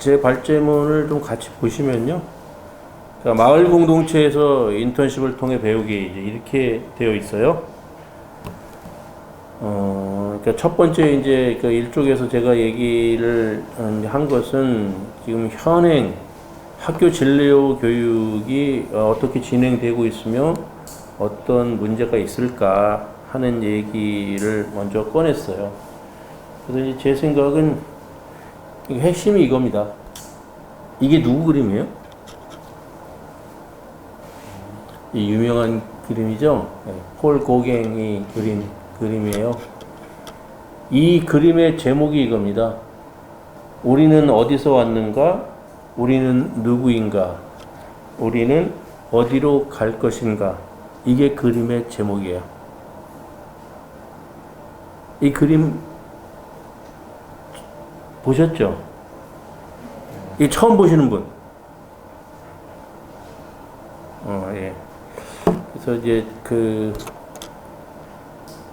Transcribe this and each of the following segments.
제 발제문을 좀 같이 보시면요. 자, 마을 공동체에서 인턴십을 통해 배우기 이제 이렇게 되어 있어요. 그러니까 첫 번째 이제 그 일쪽에서 제가 얘기를 한 것은 지금 현행 학교 진로 교육이 어떻게 진행되고 있으며 어떤 문제가 있을까 하는 얘기를 먼저 꺼냈어요. 그래서 이제 제 생각은 핵심이 이겁니다. 이게 누구 그림이에요? 이 유명한 그림이죠. 폴 고갱이 그린 그림이에요. 이 그림의 제목이 이겁니다. 우리는 어디서 왔는가? 우리는 누구인가? 우리는 어디로 갈 것인가? 이게 그림의 제목이에요. 이 그림 보셨죠? 이 처음 보시는 분? 예. 그래서 이제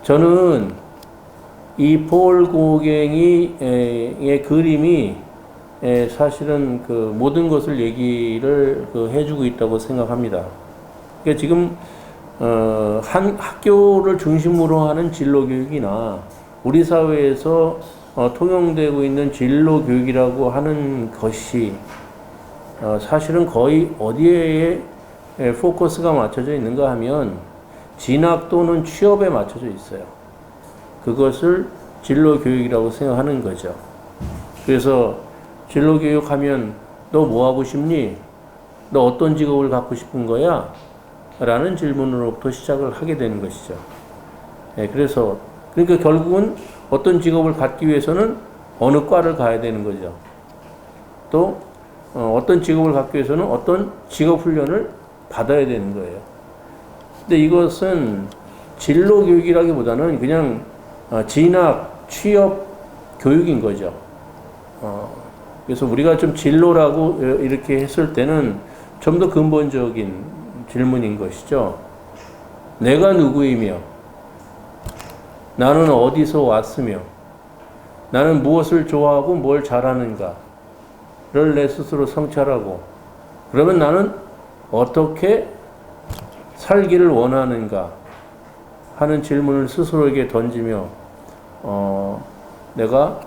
저는 이 폴 고갱이의 그림이 사실은 그 모든 것을 얘기를 해주고 있다고 생각합니다. 그러니까 지금 한 학교를 중심으로 하는 진로 교육이나 우리 사회에서 통용되고 있는 진로 교육이라고 하는 것이 사실은 거의 어디에 포커스가 맞춰져 있는가 하면 진학 또는 취업에 맞춰져 있어요. 그것을 진로 교육이라고 생각하는 거죠. 그래서 진로 교육하면 너 뭐 하고 싶니? 너 어떤 직업을 갖고 싶은 거야? 라는 질문으로부터 시작을 하게 되는 것이죠. 그래서 그러니까 결국은 어떤 직업을 갖기 위해서는 어느 과를 가야 되는 거죠. 또 어떤 직업을 갖기 위해서는 어떤 직업 훈련을 받아야 되는 거예요. 근데 이것은 진로 교육이라기보다는 그냥 진학, 취업 교육인 거죠. 그래서 우리가 좀 진로라고 이렇게 했을 때는 좀 더 근본적인 질문인 것이죠. 내가 누구이며, 나는 어디서 왔으며, 나는 무엇을 좋아하고 뭘 잘하는가를 내 스스로 성찰하고, 그러면 나는 어떻게 살기를 원하는가 하는 질문을 스스로에게 던지며 내가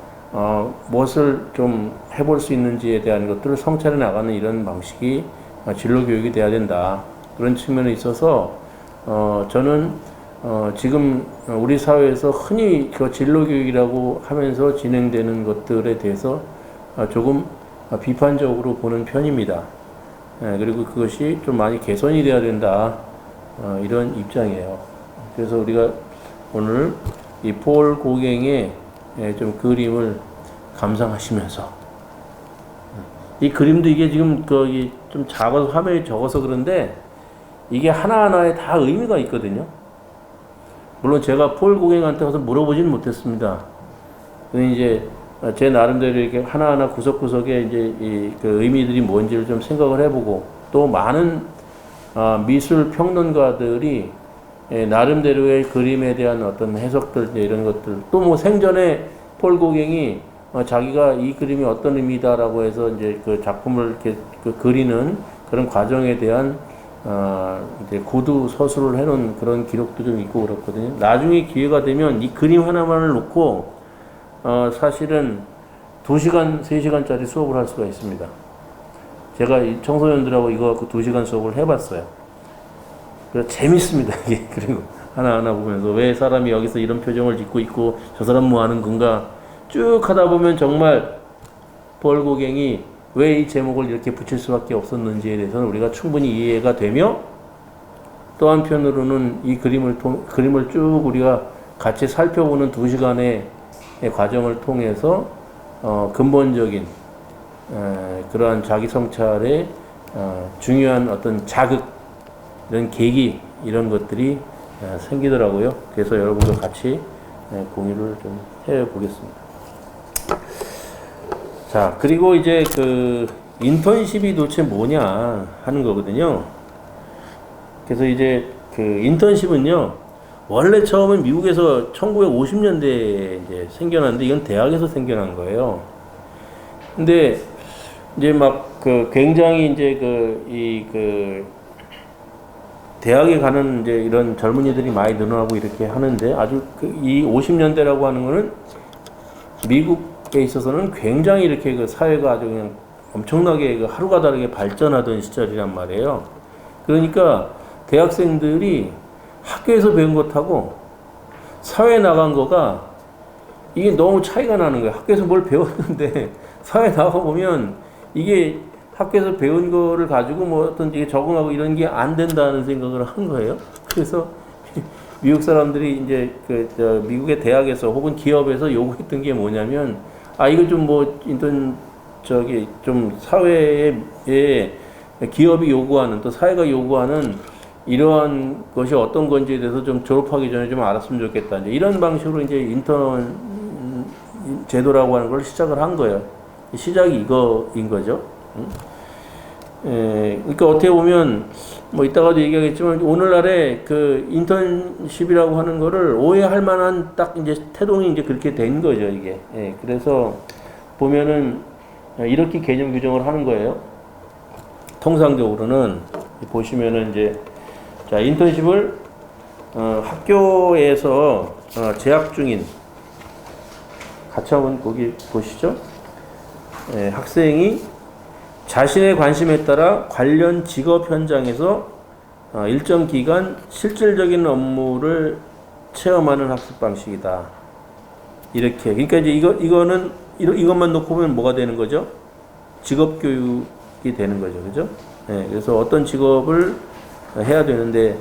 무엇을 좀 해볼 수 있는지에 대한 것들을 성찰해 나가는 이런 방식이 진로 교육이 돼야 된다. 그런 측면에 있어서 저는 지금 우리 사회에서 흔히 그 진로 교육이라고 하면서 진행되는 것들에 대해서 조금 비판적으로 보는 편입니다. 그리고 그것이 좀 많이 개선이 돼야 된다. 이런 입장이에요. 그래서 우리가 오늘 이 폴 고갱의 좀 그림을 감상하시면서 이 그림도 이게 지금 거기 좀 작아서 화면이 적어서 그런데 이게 하나하나에 다 의미가 있거든요. 물론 제가 폴 고갱한테 가서 물어보지는 못했습니다. 이제 제 나름대로 이렇게 하나하나 구석구석에 이제 그 의미들이 뭔지를 좀 생각을 해보고 또 많은 미술 평론가들이 나름대로의 그림에 대한 어떤 해석들 이런 것들 또 뭐 생전에 폴 고갱이 자기가 이 그림이 어떤 의미다라고 해서 이제 그 작품을 이렇게 그리는 그런 과정에 대한 이제 고두 서술을 해놓은 그런 기록도 좀 있고 그렇거든요. 나중에 기회가 되면 이 그림 하나만을 놓고 사실은 2시간, 3시간짜리 수업을 할 수가 있습니다. 제가 이 청소년들하고 이거 갖고 2시간 수업을 해봤어요. 그래서 재밌습니다, 이게. 그리고 하나하나 보면서 왜 사람이 여기서 이런 표정을 짓고 있고 저 사람 뭐 하는 건가 쭉 하다 보면 정말 폴 고갱이 왜 이 제목을 이렇게 붙일 수밖에 없었는지에 대해서는 우리가 충분히 이해가 되며 또 한편으로는 이 그림을 쭉 우리가 같이 살펴보는 2시간의 과정을 통해서 근본적인 그러한 자기 성찰의 중요한 어떤 자극 이런 계기 이런 것들이 생기더라고요. 그래서 여러분과 같이 공유를 좀 해보겠습니다. 자, 그리고 이제 그 인턴십이 도대체 뭐냐 하는 거거든요. 그래서 이제 그 인턴십은요, 원래 처음엔 미국에서 1950년대에 이제 생겨났는데 이건 대학에서 생겨난 거예요. 근데 이제 막 그 굉장히 이제 대학에 가는 이제 이런 젊은이들이 많이 늘어나고 이렇게 하는데 아주 이 50년대라고 하는 거는 미국에 있어서는 굉장히 이렇게 그 사회가 아주 그냥 엄청나게 그 하루가 다르게 발전하던 시절이란 말이에요. 그러니까 대학생들이 학교에서 배운 것하고 사회에 나간 거가 이게 너무 차이가 나는 거예요. 학교에서 뭘 배웠는데 사회에 나가 보면 이게 학교에서 배운 거를 가지고 뭐 어떤 게 적응하고 이런 게 안 된다는 생각을 한 거예요. 그래서 미국 사람들이 이제 미국의 대학에서 혹은 기업에서 요구했던 게 뭐냐면 이거 좀 뭐 좀 사회에 기업이 요구하는 또 사회가 요구하는 이러한 것이 어떤 건지에 대해서 좀 졸업하기 전에 좀 알았으면 좋겠다. 이제 이런 방식으로 이제 인턴 제도라고 하는 걸 시작을 한 거예요. 시작이 이거인 거죠. 그러니까 어떻게 보면 뭐 이따가도 얘기하겠지만 오늘날에 그 인턴십이라고 하는 거를 오해할 만한 딱 이제 태동이 이제 그렇게 된 거죠, 이게. 그래서 보면은 이렇게 개념 규정을 하는 거예요. 통상적으로는 보시면은 이제 자, 인턴십을 학교에서 재학 중인 같이 한번 거기 보시죠. 학생이 자신의 관심에 따라 관련 직업 현장에서 일정 기간 실질적인 업무를 체험하는 학습 방식이다. 이렇게. 그러니까 이제 이것만 놓고 보면 뭐가 되는 거죠? 직업 교육이 되는 거죠. 그죠? 그래서 어떤 직업을 해야 되는데,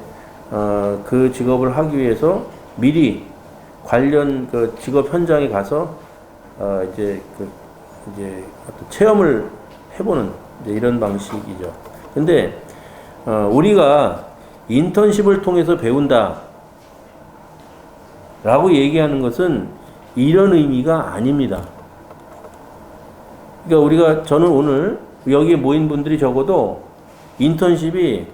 그 직업을 하기 위해서 미리 관련 그 직업 현장에 가서, 이제 어떤 체험을 해보는 이제 이런 방식이죠. 근데, 우리가 인턴십을 통해서 배운다. 라고 얘기하는 것은 이런 의미가 아닙니다. 그러니까 저는 오늘 여기에 모인 분들이 적어도 인턴십이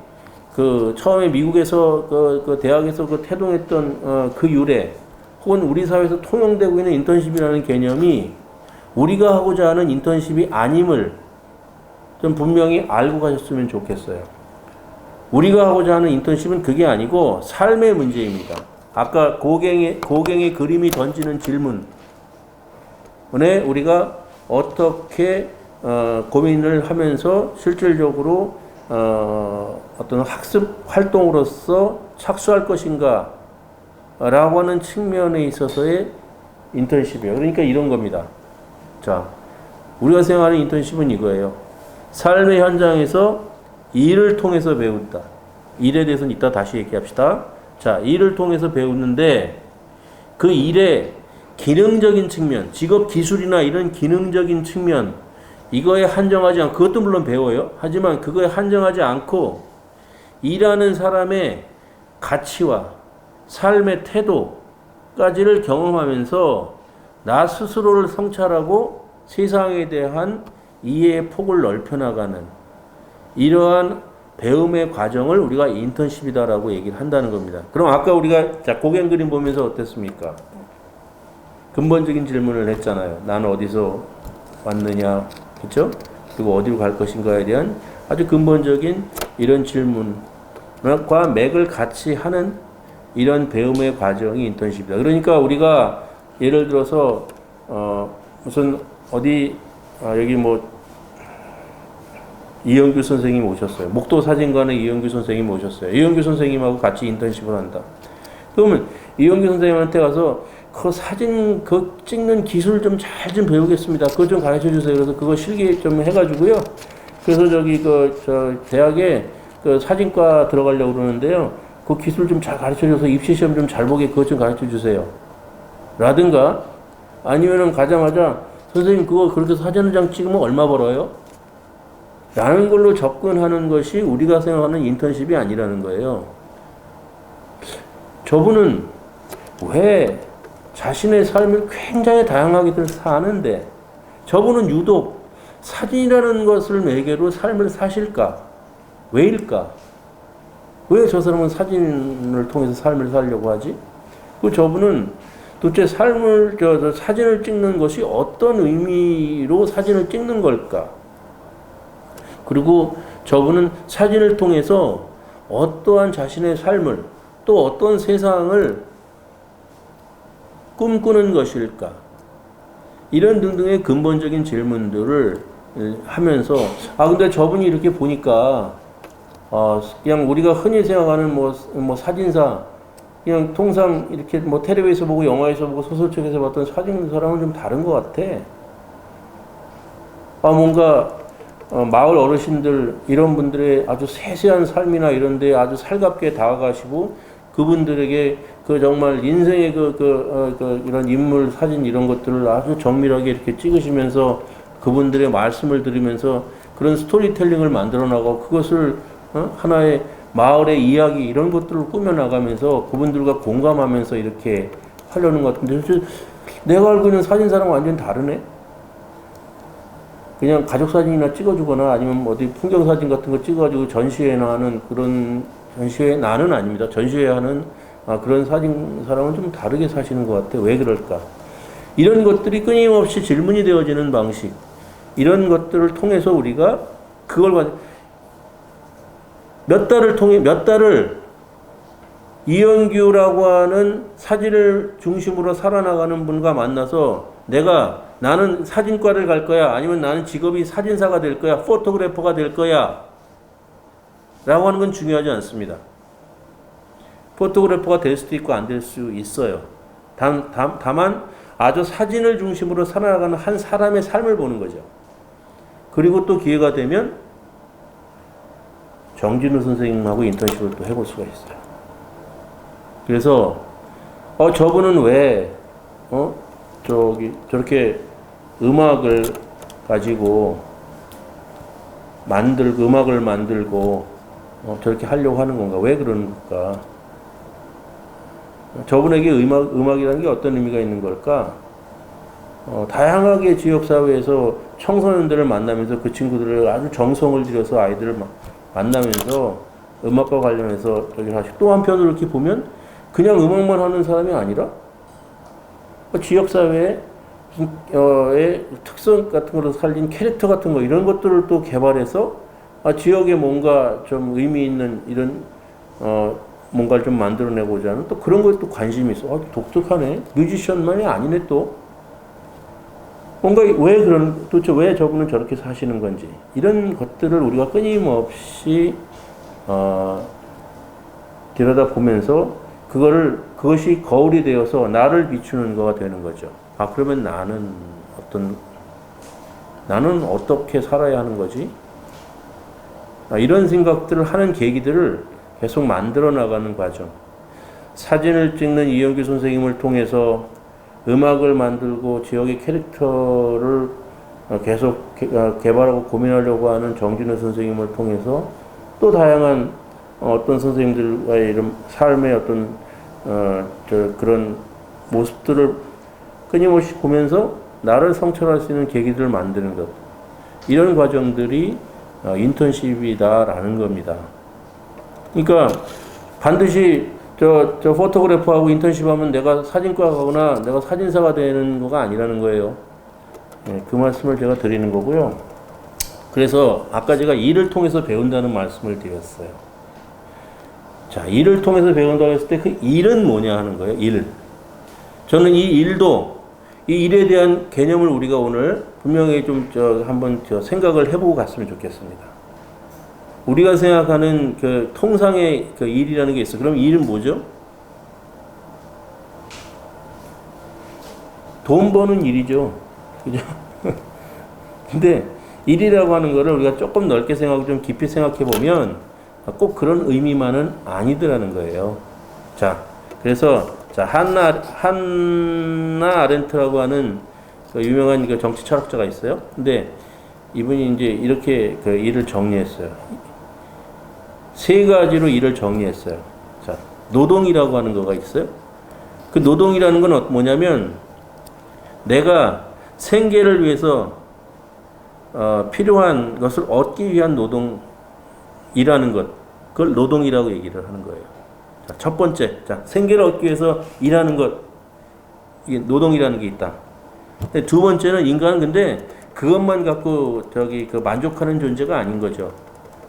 처음에 미국에서 그 대학에서 태동했던 그 유래 혹은 우리 사회에서 통용되고 있는 인턴십이라는 개념이 우리가 하고자 하는 인턴십이 아님을 좀 분명히 알고 가셨으면 좋겠어요. 우리가 하고자 하는 인턴십은 그게 아니고 삶의 문제입니다. 아까 고갱의 그림이 던지는 질문에 우리가 어떻게 고민을 하면서 실질적으로 어떤 학습 활동으로서 착수할 것인가 라고 하는 측면에 있어서의 인턴십이에요. 그러니까 이런 겁니다. 자, 우리가 생각하는 인턴십은 이거예요. 삶의 현장에서 일을 통해서 배운다. 일에 대해서는 이따 다시 얘기합시다. 자, 일을 통해서 배우는데 그 일의 기능적인 측면, 직업 기술이나 이런 기능적인 측면, 이거에 한정하지 않고, 그것도 물론 배워요. 하지만 그거에 한정하지 않고 일하는 사람의 가치와 삶의 태도까지를 경험하면서 나 스스로를 성찰하고 세상에 대한 이해의 폭을 넓혀나가는 이러한 배움의 과정을 우리가 인턴십이다라고 얘기를 한다는 겁니다. 그럼 아까 우리가 고갱 그림 보면서 어땠습니까? 근본적인 질문을 했잖아요. 나는 어디서 왔느냐, 그렇죠? 그리고 어디로 갈 것인가에 대한 아주 근본적인 이런 질문과 맥을 같이 하는 이런 배움의 과정이 인턴십이다. 그러니까 우리가 예를 들어서 무슨 어디 여기 뭐 이영규 선생님 오셨어요. 목도 사진관에 이영규 선생님 오셨어요. 이영규 선생님하고 같이 인턴십을 한다. 그러면 이영규 선생님한테 가서 그 사진 찍는 기술 좀 잘 좀 배우겠습니다. 그거 좀 가르쳐 주세요. 그래서 그거 실기 좀 해가지고요. 그래서 저 대학에 그 사진과 들어가려고 그러는데요. 그 기술 좀 잘 가르쳐 줘서 입시 시험 좀 잘 보게 그것 좀 가르쳐 주세요. 라든가 아니면은 가자마자 선생님 그거 그렇게 사진 한 장 찍으면 얼마 벌어요? 라는 걸로 접근하는 것이 우리가 생각하는 인턴십이 아니라는 거예요. 저분은 왜 자신의 삶을 굉장히 다양하게 사는데 저분은 유독 사진이라는 것을 매개로 삶을 사실까? 왜일까? 왜 저 사람은 사진을 통해서 삶을 살려고 하지? 그 저분은 도대체 삶을 사진을 찍는 것이 어떤 의미로 사진을 찍는 걸까? 그리고 저분은 사진을 통해서 어떠한 자신의 삶을 또 어떤 세상을 꿈꾸는 것일까? 이런 등등의 근본적인 질문들을 하면서 근데 저분이 이렇게 보니까 그냥 우리가 흔히 생각하는 뭐 사진사 그냥 통상 이렇게 뭐 텔레비에서 보고 영화에서 보고 소설책에서 봤던 사진사랑은 좀 다른 것 같아. 뭔가 마을 어르신들 이런 분들의 아주 세세한 삶이나 이런 데 아주 살갑게 다가가시고 그분들에게 그 정말 인생의 이런 인물 사진 이런 것들을 아주 정밀하게 이렇게 찍으시면서 그분들의 말씀을 들으면서 그런 스토리텔링을 만들어 나가고 그것을 하나의 마을의 이야기 이런 것들을 꾸며나가면서 그분들과 공감하면서 이렇게 하려는 것 같은데 내가 알고 있는 사진사랑 완전히 다르네. 그냥 가족사진이나 찍어주거나 아니면 어디 풍경사진 같은 거 찍어가지고 전시회나 하는 그런 전시회 나는 아닙니다. 전시회 하는 그런 사진사랑은 좀 다르게 사시는 것 같아요. 왜 그럴까? 이런 것들이 끊임없이 질문이 되어지는 방식 이런 것들을 통해서 우리가 그걸 몇 달을 이영규라고 하는 사진을 중심으로 살아나가는 분과 만나서 나는 사진과를 갈 거야 아니면 나는 직업이 사진사가 될 거야 포토그래퍼가 될 거야 라고 하는 건 중요하지 않습니다. 포토그래퍼가 될 수도 있고 안 될 수 있어요. 다만 아주 사진을 중심으로 살아나가는 한 사람의 삶을 보는 거죠. 그리고 또 기회가 되면 정진우 선생님하고 인턴십을 또 해볼 수가 있어요. 그래서 저분은 왜 저렇게 음악을 가지고 음악을 만들고 저렇게 하려고 하는 건가? 왜 그러는 걸까? 저분에게 음악이라는 게 어떤 의미가 있는 걸까? 다양하게 지역사회에서 청소년들을 만나면서 그 친구들을 아주 정성을 들여서 아이들을 만나면서 음악과 관련해서 저기 하시고 또 한편으로 이렇게 보면 그냥 음악만 하는 사람이 아니라 지역사회의 특성 같은 걸로 살린 캐릭터 같은 거 이런 것들을 또 개발해서 지역에 뭔가 좀 의미 있는 이런 뭔가를 좀 만들어내고자 하는 또 그런 것도 관심이 있어. 독특하네. 뮤지션만이 아니네 또. 뭔가 도대체 왜 저분은 저렇게 사시는 건지 이런 것들을 우리가 끊임없이 들여다보면서 그것이 거울이 되어서 나를 비추는 거가 되는 거죠. 그러면 나는 어떻게 살아야 하는 거지? 이런 생각들을 하는 계기들을 계속 만들어 나가는 과정. 사진을 찍는 이영규 선생님을 통해서 음악을 만들고 지역의 캐릭터를 계속 개발하고 고민하려고 하는 정진우 선생님을 통해서 또 다양한 어떤 선생님들과의 이런 삶의 어떤 그런 모습들을 끊임없이 보면서 나를 성찰할 수 있는 계기들을 만드는 것. 이런 과정들이 인턴십이다라는 겁니다. 그러니까 반드시 저 포토그래퍼하고 인턴십하면 내가 사진과 가거나 내가 사진사가 되는 거가 아니라는 거예요. 그 말씀을 제가 드리는 거고요. 그래서 아까 제가 일을 통해서 배운다는 말씀을 드렸어요. 자, 일을 통해서 배운다고 했을 때 그 일은 뭐냐 하는 거예요. 일. 저는 이 일에 대한 개념을 우리가 오늘 분명히 좀 한번 생각을 해보고 갔으면 좋겠습니다. 우리가 생각하는 그 통상의 그 일이라는 게 있어. 그럼 일은 뭐죠? 돈 버는 일이죠. 그죠? 근데 일이라고 하는 거를 우리가 조금 넓게 생각하고 좀 깊이 생각해 보면 꼭 그런 의미만은 아니더라는 거예요. 자, 그래서 한나 아렌트라고 하는 그 유명한 그 정치 철학자가 있어요. 근데 이분이 이제 이렇게 그 일을 정리했어요. 세 가지로 일을 정리했어요. 자, 노동이라고 하는 거가 있어요. 그 노동이라는 건 뭐냐면 내가 생계를 위해서 필요한 것을 얻기 위한 노동이라는 것, 그걸 노동이라고 얘기를 하는 거예요. 자, 첫 번째, 생계를 얻기 위해서 일하는 것, 이게 노동이라는 게 있다. 두 번째는 인간은 근데 그것만 갖고 그 만족하는 존재가 아닌 거죠.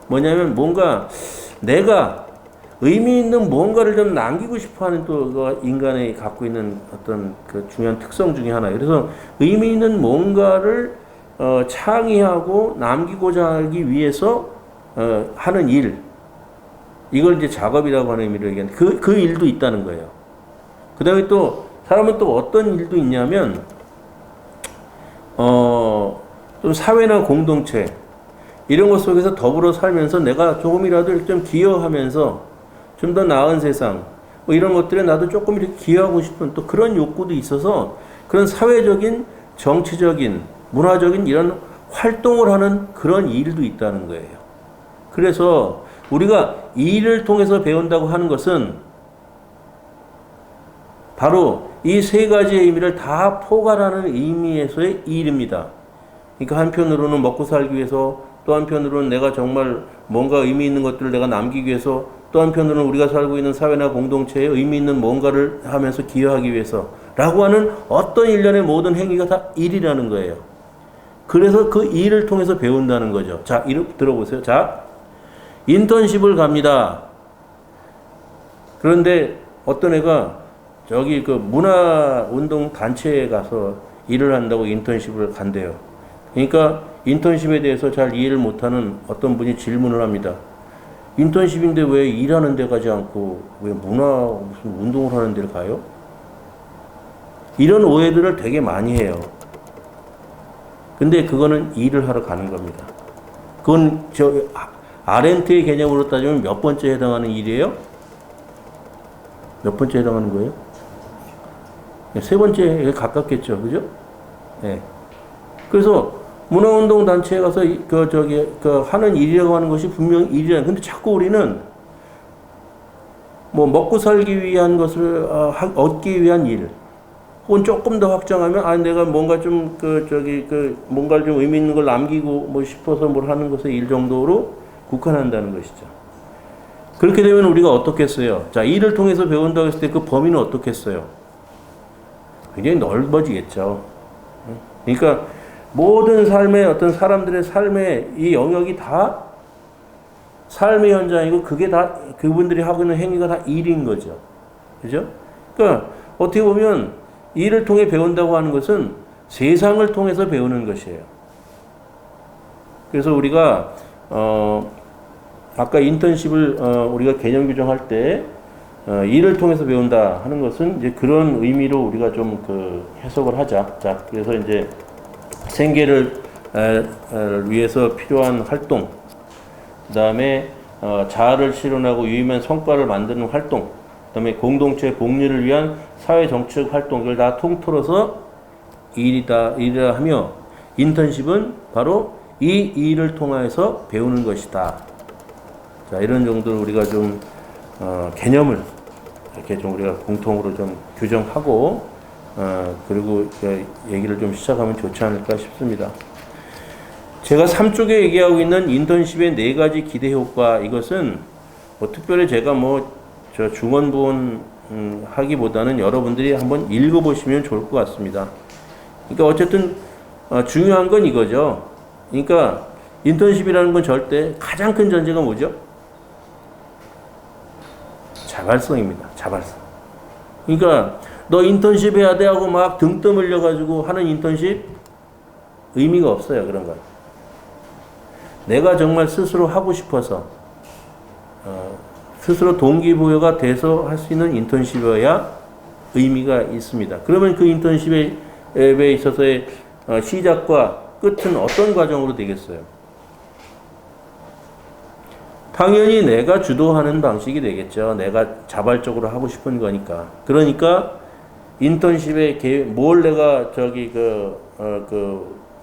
뭐냐면 뭔가 내가 의미 있는 뭔가를 좀 남기고 싶어하는 또 그 인간이 갖고 있는 어떤 그 중요한 특성 중에 하나예요. 그래서 의미 있는 뭔가를 창의하고 남기고자 하기 위해서 하는 일, 이걸 이제 작업이라고 하는 의미로 얘기하는 그 일도 있다는 거예요. 그 다음에 또 사람은 또 어떤 일도 있냐면 좀 사회나 공동체 이런 것 속에서 더불어 살면서 내가 조금이라도 좀 기여하면서 좀 더 나은 세상 뭐 이런 것들에 나도 조금 이렇게 기여하고 싶은 또 그런 욕구도 있어서 그런 사회적인 정치적인 문화적인 이런 활동을 하는 그런 일도 있다는 거예요. 그래서 우리가 이 일을 통해서 배운다고 하는 것은 바로 이 세 가지의 의미를 다 포괄하는 의미에서의 일입니다. 그러니까 한편으로는 먹고 살기 위해서, 또 한편으로는 내가 정말 뭔가 의미 있는 것들을 내가 남기기 위해서, 또 한편으로는 우리가 살고 있는 사회나 공동체에 의미 있는 뭔가를 하면서 기여하기 위해서 라고 하는 어떤 일련의 모든 행위가 다 일이라는 거예요. 그래서 그 일을 통해서 배운다는 거죠. 자, 들어보세요. 자, 인턴십을 갑니다. 그런데 어떤 애가 저기 그 문화운동 단체에 가서 일을 한다고 인턴십을 간대요. 그러니까 인턴십에 대해서 잘 이해를 못하는 어떤 분이 질문을 합니다. 인턴십인데 왜 일하는 데 가지 않고 왜 무슨 운동을 하는 데를 가요? 이런 오해들을 되게 많이 해요. 근데 그거는 일을 하러 가는 겁니다. 그건 아렌트의 개념으로 따지면 몇 번째 해당하는 일이에요? 몇 번째 해당하는 거예요? 세 번째에 가깝겠죠. 그죠? 네. 그래서 문화운동 단체에 가서 하는 일이라고 하는 것이 분명히 일이라는. 근데 자꾸 우리는 뭐 먹고 살기 위한 것을 얻기 위한 일, 혹은 조금 더 확장하면 내가 뭔가 좀 뭔가를 좀 의미 있는 걸 남기고 뭐 싶어서 뭘 하는 것의 일 정도로 국한한다는 것이죠. 그렇게 되면 우리가 어떻겠어요? 자, 일을 통해서 배운다고 했을 때 그 범위는 어떻겠어요? 굉장히 넓어지겠죠. 그러니까 모든 삶의 어떤 사람들의 삶의 이 영역이 다 삶의 현장이고 그게 다 그분들이 하고 있는 행위가 다 일인 거죠. 그죠? 그러니까 어떻게 보면 일을 통해 배운다고 하는 것은 세상을 통해서 배우는 것이에요. 그래서 우리가 아까 인턴십을 우리가 개념 규정할 때 일을 통해서 배운다 하는 것은 이제 그런 의미로 우리가 좀 해석을 하자. 자, 그래서 이제 생계를 위해서 필요한 활동, 그 다음에 자아를 실현하고 유의미한 성과를 만드는 활동, 그 다음에 공동체 복리를 위한 사회 정책 활동을 다 통틀어서 일이라 하며, 인턴십은 바로 이 일을 통해서 배우는 것이다. 자, 이런 정도로 우리가 좀 개념을 이렇게 좀 우리가 공통으로 좀 규정하고 그리고 얘기를 좀 시작하면 좋지 않을까 싶습니다. 제가 3쪽에 얘기하고 있는 인턴십의 4가지 기대 효과, 이것은 뭐 특별히 제가 저 중언부언 하기보다는 여러분들이 한번 읽어보시면 좋을 것 같습니다. 그러니까 어쨌든 중요한 건 이거죠. 그러니까 인턴십이라는 건 절대 가장 큰 전제가 뭐죠? 자발성입니다. 자발성. 그러니까 너 인턴십 해야 돼 하고 막 등 떠밀려 가지고 하는 인턴십 의미가 없어요. 그런 건. 내가 정말 스스로 하고 싶어서 스스로 동기부여가 돼서 할 수 있는 인턴십이어야 의미가 있습니다. 그러면 그 인턴십에 있어서의 시작과 끝은 어떤 과정으로 되겠어요? 당연히 내가 주도하는 방식이 되겠죠. 내가 자발적으로 하고 싶은 거니까. 그러니까 인턴십에 뭘 내가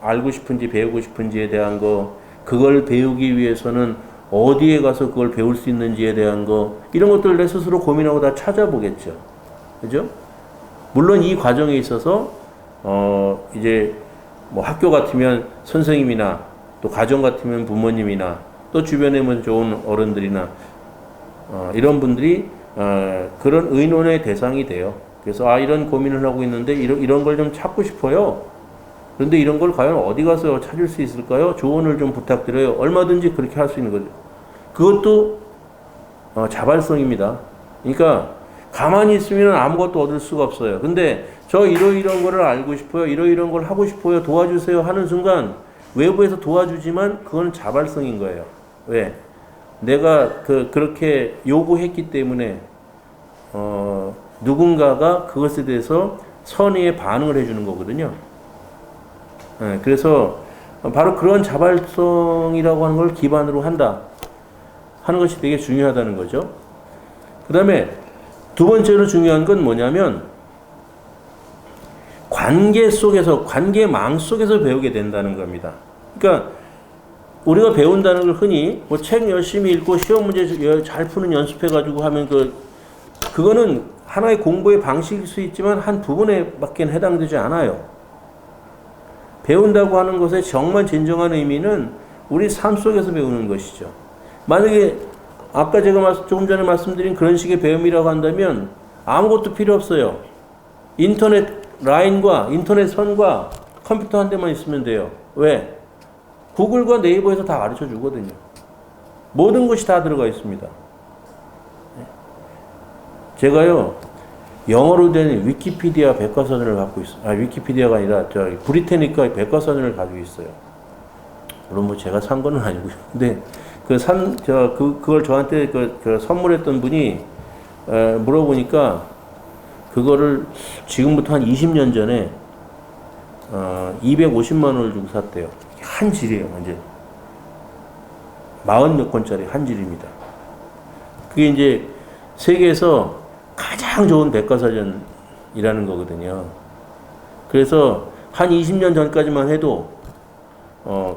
알고 싶은지 배우고 싶은지에 대한 거, 그걸 배우기 위해서는 어디에 가서 그걸 배울 수 있는지에 대한 거, 이런 것들을 내 스스로 고민하고 다 찾아보겠죠. 그죠? 물론 이 과정에 있어서 이제 뭐 학교 같으면 선생님이나 또 가정 같으면 부모님이나 또 주변에 좋은 어른들이나 이런 분들이 그런 의논의 대상이 돼요. 그래서 이런 고민을 하고 있는데 이런 걸 좀 찾고 싶어요. 그런데 이런 걸 과연 어디 가서 찾을 수 있을까요? 조언을 좀 부탁드려요. 얼마든지 그렇게 할 수 있는 거죠. 그것도 자발성입니다. 그러니까 가만히 있으면 아무것도 얻을 수가 없어요. 근데 저 이런 거를 알고 싶어요. 이런 걸 하고 싶어요. 도와주세요 하는 순간 외부에서 도와주지만 그건 자발성인 거예요. 왜? 내가 그렇게 요구했기 때문에 누군가가 그것에 대해서 선의의 반응을 해주는 거거든요. 네, 그래서 바로 그런 자발성이라고 하는 걸 기반으로 한다 하는 것이 되게 중요하다는 거죠. 그 다음에 두 번째로 중요한 건 뭐냐면 관계 속에서, 관계망 속에서 배우게 된다는 겁니다. 그러니까 우리가 배운다는 걸 흔히 뭐 책 열심히 읽고 시험 문제 잘 푸는 연습해가지고 하면 그거는 하나의 공부의 방식일 수 있지만 한 부분에밖에 해당되지 않아요. 배운다고 하는 것의 정말 진정한 의미는 우리 삶 속에서 배우는 것이죠. 만약에 아까 제가 조금 전에 말씀드린 그런 식의 배움이라고 한다면 아무것도 필요 없어요. 인터넷 라인과 인터넷 선과 컴퓨터 한 대만 있으면 돼요. 왜? 구글과 네이버에서 다 가르쳐 주거든요. 모든 것이 다 들어가 있습니다. 제가요, 영어로 된 위키피디아 백과사전을 갖고 있어요. 위키피디아가 아니라 브리테니카 백과사전을 가지고 있어요. 물론 뭐 제가 산 거는 아니고요. 근데 그걸 저한테 선물했던 분이 물어보니까 그거를 지금부터 한 20년 전에 250만 원을 주고 샀대요. 한 질이에요, 완전. 40몇 권짜리 한 질입니다. 그게 이제 세계에서 가장 좋은 백과사전이라는 거거든요. 그래서 한 20년 전까지만 해도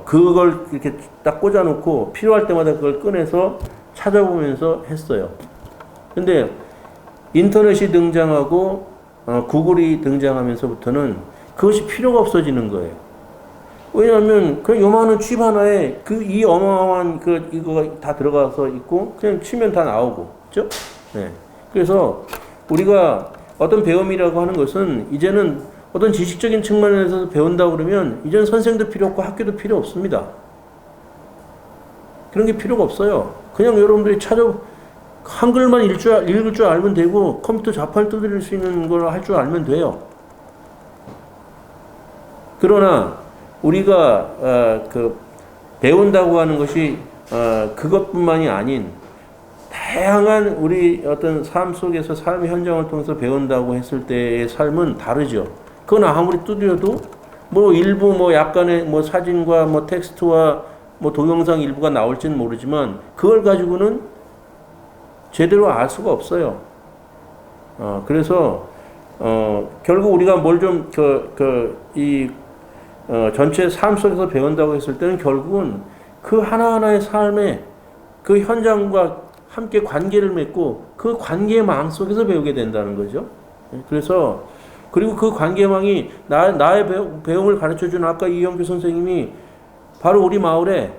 그걸 이렇게 딱 꽂아놓고 필요할 때마다 그걸 꺼내서 찾아보면서 했어요. 근데 인터넷이 등장하고 구글이 등장하면서부터는 그것이 필요가 없어지는 거예요. 왜냐하면 그 요만한 칩 하나에 이 어마어마한 이거가 다 들어가서 있고 그냥 치면 다 나오고, 그렇죠? 네. 그래서 우리가 어떤 배움이라고 하는 것은 이제는 어떤 지식적인 측면에서 배운다 그러면 이제는 선생도 필요 없고 학교도 필요 없습니다. 그런 게 필요가 없어요. 그냥 여러분들이 한글만 읽을 줄 알면 되고 컴퓨터 자판을 두드릴 수 있는 걸 할 줄 알면 돼요. 그러나 우리가 배운다고 하는 것이 그것뿐만이 아닌 다양한 우리 어떤 삶 속에서 삶의 현장을 통해서 배운다고 했을 때의 삶은 다르죠. 그건 아무리 두드려도 뭐 일부 뭐 약간의 뭐 사진과 뭐 텍스트와 뭐 동영상 일부가 나올지는 모르지만 그걸 가지고는 제대로 알 수가 없어요. 그래서 결국 우리가 뭘 좀 전체 삶 속에서 배운다고 했을 때는 결국은 그 하나하나의 삶의 그 현장과 함께 관계를 맺고 그 관계망 속에서 배우게 된다는 거죠. 그래서 그리고 그 관계망이 나의 배움을 가르쳐준 아까 이영규 선생님이 바로 우리 마을에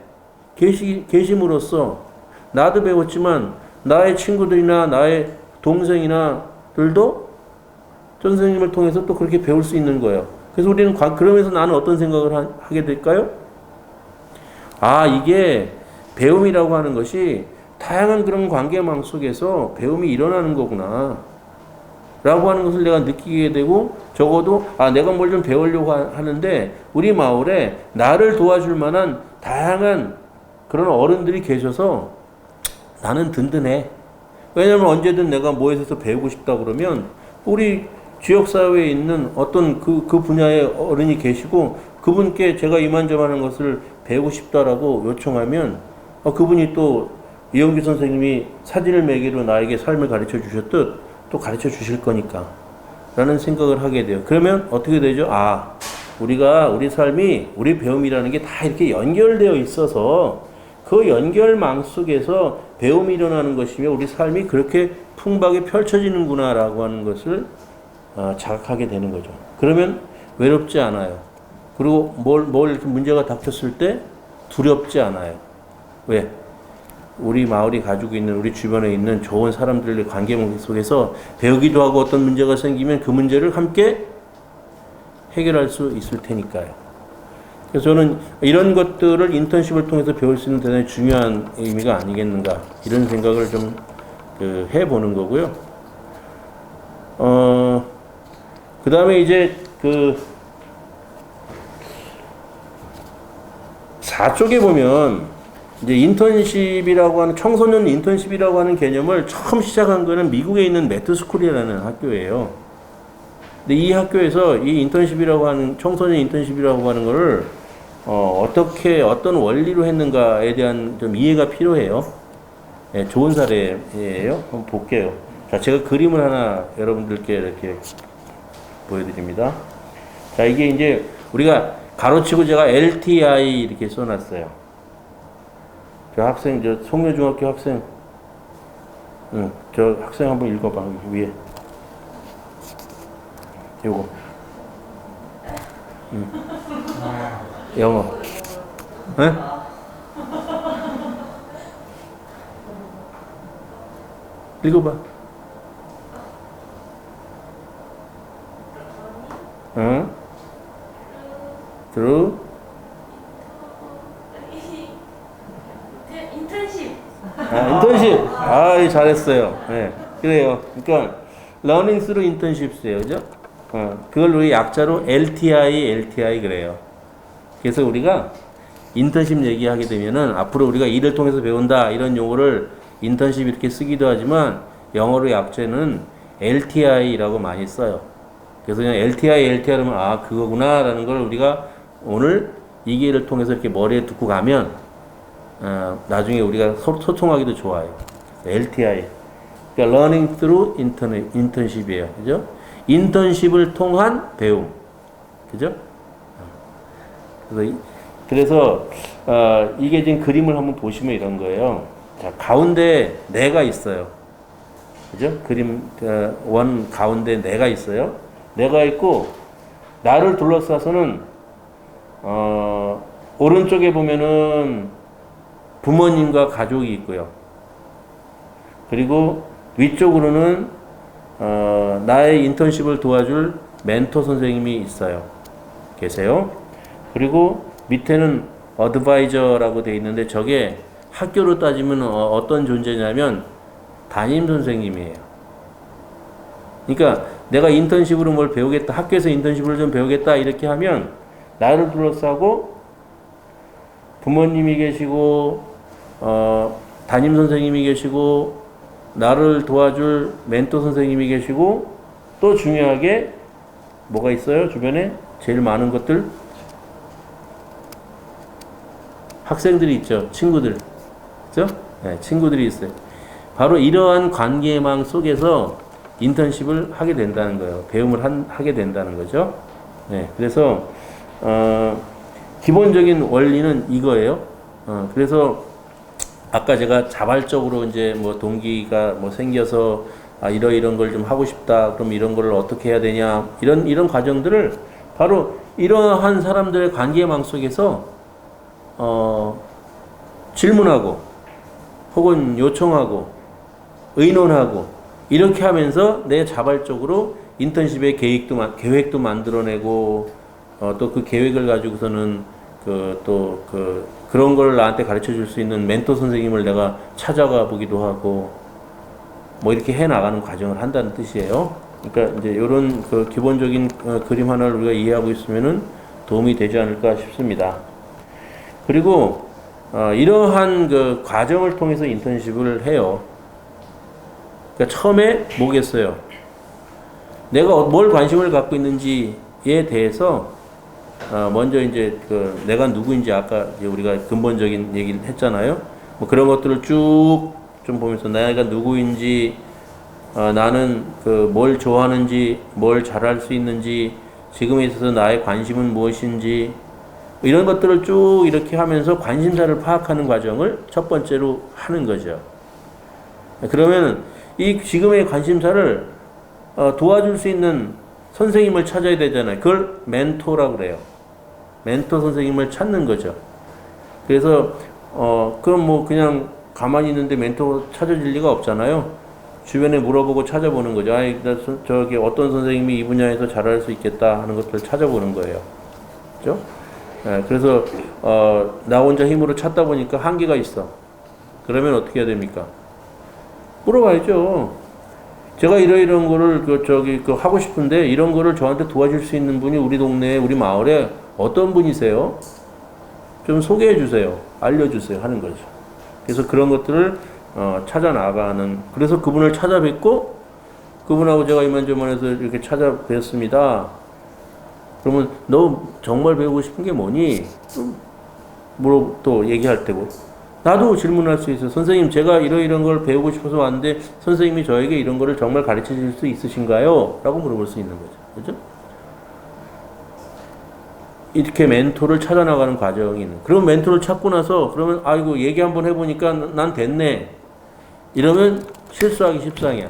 계심으로써 나도 배웠지만 나의 친구들이나 나의 동생이나들도 선생님을 통해서 또 그렇게 배울 수 있는 거예요. 그래서 우리는 그러면서 나는 어떤 생각을 하게 될까요? 이게 배움이라고 하는 것이 다양한 그런 관계망 속에서 배움이 일어나는 거구나 라고 하는 것을 내가 느끼게 되고, 적어도 내가 뭘 좀 배우려고 하는데 우리 마을에 나를 도와줄 만한 다양한 그런 어른들이 계셔서 나는 든든해. 왜냐하면 언제든 내가 뭐에 대해서 배우고 싶다 그러면 우리 지역사회에 있는 어떤 그 분야의 어른이 계시고 그분께 제가 이만저만한 것을 배우고 싶다라고 요청하면 그분이 또 이영규 선생님이 사진을 매개로 나에게 삶을 가르쳐 주셨듯 또 가르쳐 주실 거니까 라는 생각을 하게 돼요. 그러면 어떻게 되죠? 우리가 우리 삶이 우리 배움이라는 게 다 이렇게 연결되어 있어서 그 연결망 속에서 배움이 일어나는 것이며 우리 삶이 그렇게 풍부하게 펼쳐지는구나 라고 하는 것을 자각하게 되는 거죠. 그러면 외롭지 않아요. 그리고 뭘 이렇게 문제가 닥쳤을 때 두렵지 않아요. 왜? 우리 마을이 가지고 있는 우리 주변에 있는 좋은 사람들의 관계 속에서 배우기도 하고 어떤 문제가 생기면 그 문제를 함께 해결할 수 있을 테니까요. 그래서 저는 이런 것들을 인턴십을 통해서 배울 수 있는 대단히 중요한 의미가 아니겠는가 이런 생각을 좀 해보는 거고요. 그 다음에 이제 4쪽에 보면 이제 인턴십이라고 하는 청소년 인턴십이라고 하는 개념을 처음 시작한 거는 미국에 있는 매트스쿨이라는 학교예요. 근데 이 학교에서 이 인턴십이라고 하는 청소년 인턴십이라고 하는 거를 어떻게 어떤 원리로 했는가에 대한 좀 이해가 필요해요. 네, 좋은 사례예요. 한번 볼게요. 자, 제가 그림을 하나 여러분들께 이렇게 보여드립니다. 자, 이게 이제 우리가 가로치고 제가 LTI 이렇게 써놨어요. 저 학생, 저 송려중학교 학생, 저 학생 한번 읽어봐, 여기 위에. 요거. 영어. 네? 읽어봐. 응? through 인턴십. 인턴십. 아, 잘했어요. 네, 그래요. 그러니까 learning through internships예요, 그죠? 그걸 우리 약자로 LTI 그래요. 그래서 우리가 인턴십 얘기하게 되면은 앞으로 우리가 일을 통해서 배운다 이런 용어를 인턴십 이렇게 쓰기도 하지만 영어로 약자는 LTI라고 많이 써요. 그래서 그냥 LTI 하면 아 그거구나라는 걸 우리가 오늘 이 기회를 통해서 이렇게 머리에 두고 가면 나중에 우리가 소통하기도 좋아요. LTI. 그러니까 Learning Through Internship이에요. 그죠? 인턴십을 통한 배움. 그죠? 그래서 이게 지금 그림을 한번 보시면 이런 거예요. 자, 가운데 내가 있어요. 그죠? 그림 원 가운데 내가 있어요. 내가 있고 나를 둘러싸서는 오른쪽에 보면은 부모님과 가족이 있고요. 그리고 위쪽으로는 나의 인턴십을 도와줄 멘토 선생님이 있어요. 계세요. 그리고 밑에는 어드바이저라고 되어 있는데 저게 학교로 따지면 어떤 존재냐면 담임 선생님이에요. 그러니까 내가 인턴십으로 뭘 배우겠다, 학교에서 인턴십을 좀 배우겠다 이렇게 하면 나를 둘러싸고 부모님이 계시고 담임 선생님이 계시고 나를 도와줄 멘토 선생님이 계시고 또 중요하게 뭐가 있어요? 주변에 제일 많은 것들 학생들이 있죠. 친구들. 그죠? 네, 친구들이 있어요. 바로 이러한 관계망 속에서 인턴십을 하게 된다는 거예요. 배움을 하게 된다는 거죠. 네, 그래서 기본적인 원리는 이거예요. 그래서 아까 제가 자발적으로 이제 뭐 동기가 뭐 생겨서 이런 걸 좀 하고 싶다. 그럼 이런 걸 어떻게 해야 되냐. 이런 과정들을 바로 이러한 사람들의 관계망 속에서 질문하고 혹은 요청하고 의논하고 이렇게 하면서 내 자발적으로 인턴십의 계획도 만들어내고 또 그 계획을 가지고서는 그런 걸 나한테 가르쳐 줄 수 있는 멘토 선생님을 내가 찾아가 보기도 하고 뭐 이렇게 해 나가는 과정을 한다는 뜻이에요. 그러니까 이제 이런 그 기본적인 그림 하나를 우리가 이해하고 있으면은 도움이 되지 않을까 싶습니다. 그리고 이러한 그 과정을 통해서 인턴십을 해요. 그러니까 처음에 뭐겠어요? 내가 뭘 관심을 갖고 있는지에 대해서 먼저 이제 내가 누구인지 아까 이제 우리가 근본적인 얘기를 했잖아요. 뭐 그런 것들을 쭉 좀 보면서 내가 누구인지, 나는 뭘 좋아하는지, 뭘 잘할 수 있는지, 지금에 있어서 나의 관심은 무엇인지 이런 것들을 쭉 이렇게 하면서 관심사를 파악하는 과정을 첫 번째로 하는 거죠. 그러면 이 지금의 관심사를 도와줄 수 있는 선생님을 찾아야 되잖아요. 그걸 멘토라고 그래요. 멘토 선생님을 찾는 거죠. 그래서 그럼 뭐 그냥 가만히 있는데 멘토 찾아질 리가 없잖아요. 주변에 물어보고 찾아보는 거죠. 저기 어떤 선생님이 이 분야에서 잘할 수 있겠다 하는 것들을 찾아보는 거예요. 그죠? 그래서 나 혼자 힘으로 찾다 보니까 한계가 있어. 그러면 어떻게 해야 됩니까? 물어봐야죠. 제가 이런 거를 하고 싶은데 이런 거를 저한테 도와줄 수 있는 분이 우리 동네에 우리 마을에 어떤 분이세요? 좀 소개해 주세요. 알려주세요. 하는 거죠. 그래서 그런 것들을 찾아 나가는. 그래서 그분을 찾아뵙고 그분하고 제가 이만저만해서 이렇게 찾아뵙습니다. 그러면 너 정말 배우고 싶은 게 뭐니? 또 얘기할 테고. 나도 질문할 수 있어요. 선생님, 제가 이런 걸 배우고 싶어서 왔는데 선생님이 저에게 이런 거를 정말 가르쳐 줄 수 있으신가요? 라고 물어볼 수 있는 거죠. 그죠? 이렇게 멘토를 찾아 나가는 과정이 있는. 그럼 멘토를 찾고 나서 그러면 아이고 얘기 한번 해보니까 난 됐네. 이러면 실수하기 십상이야.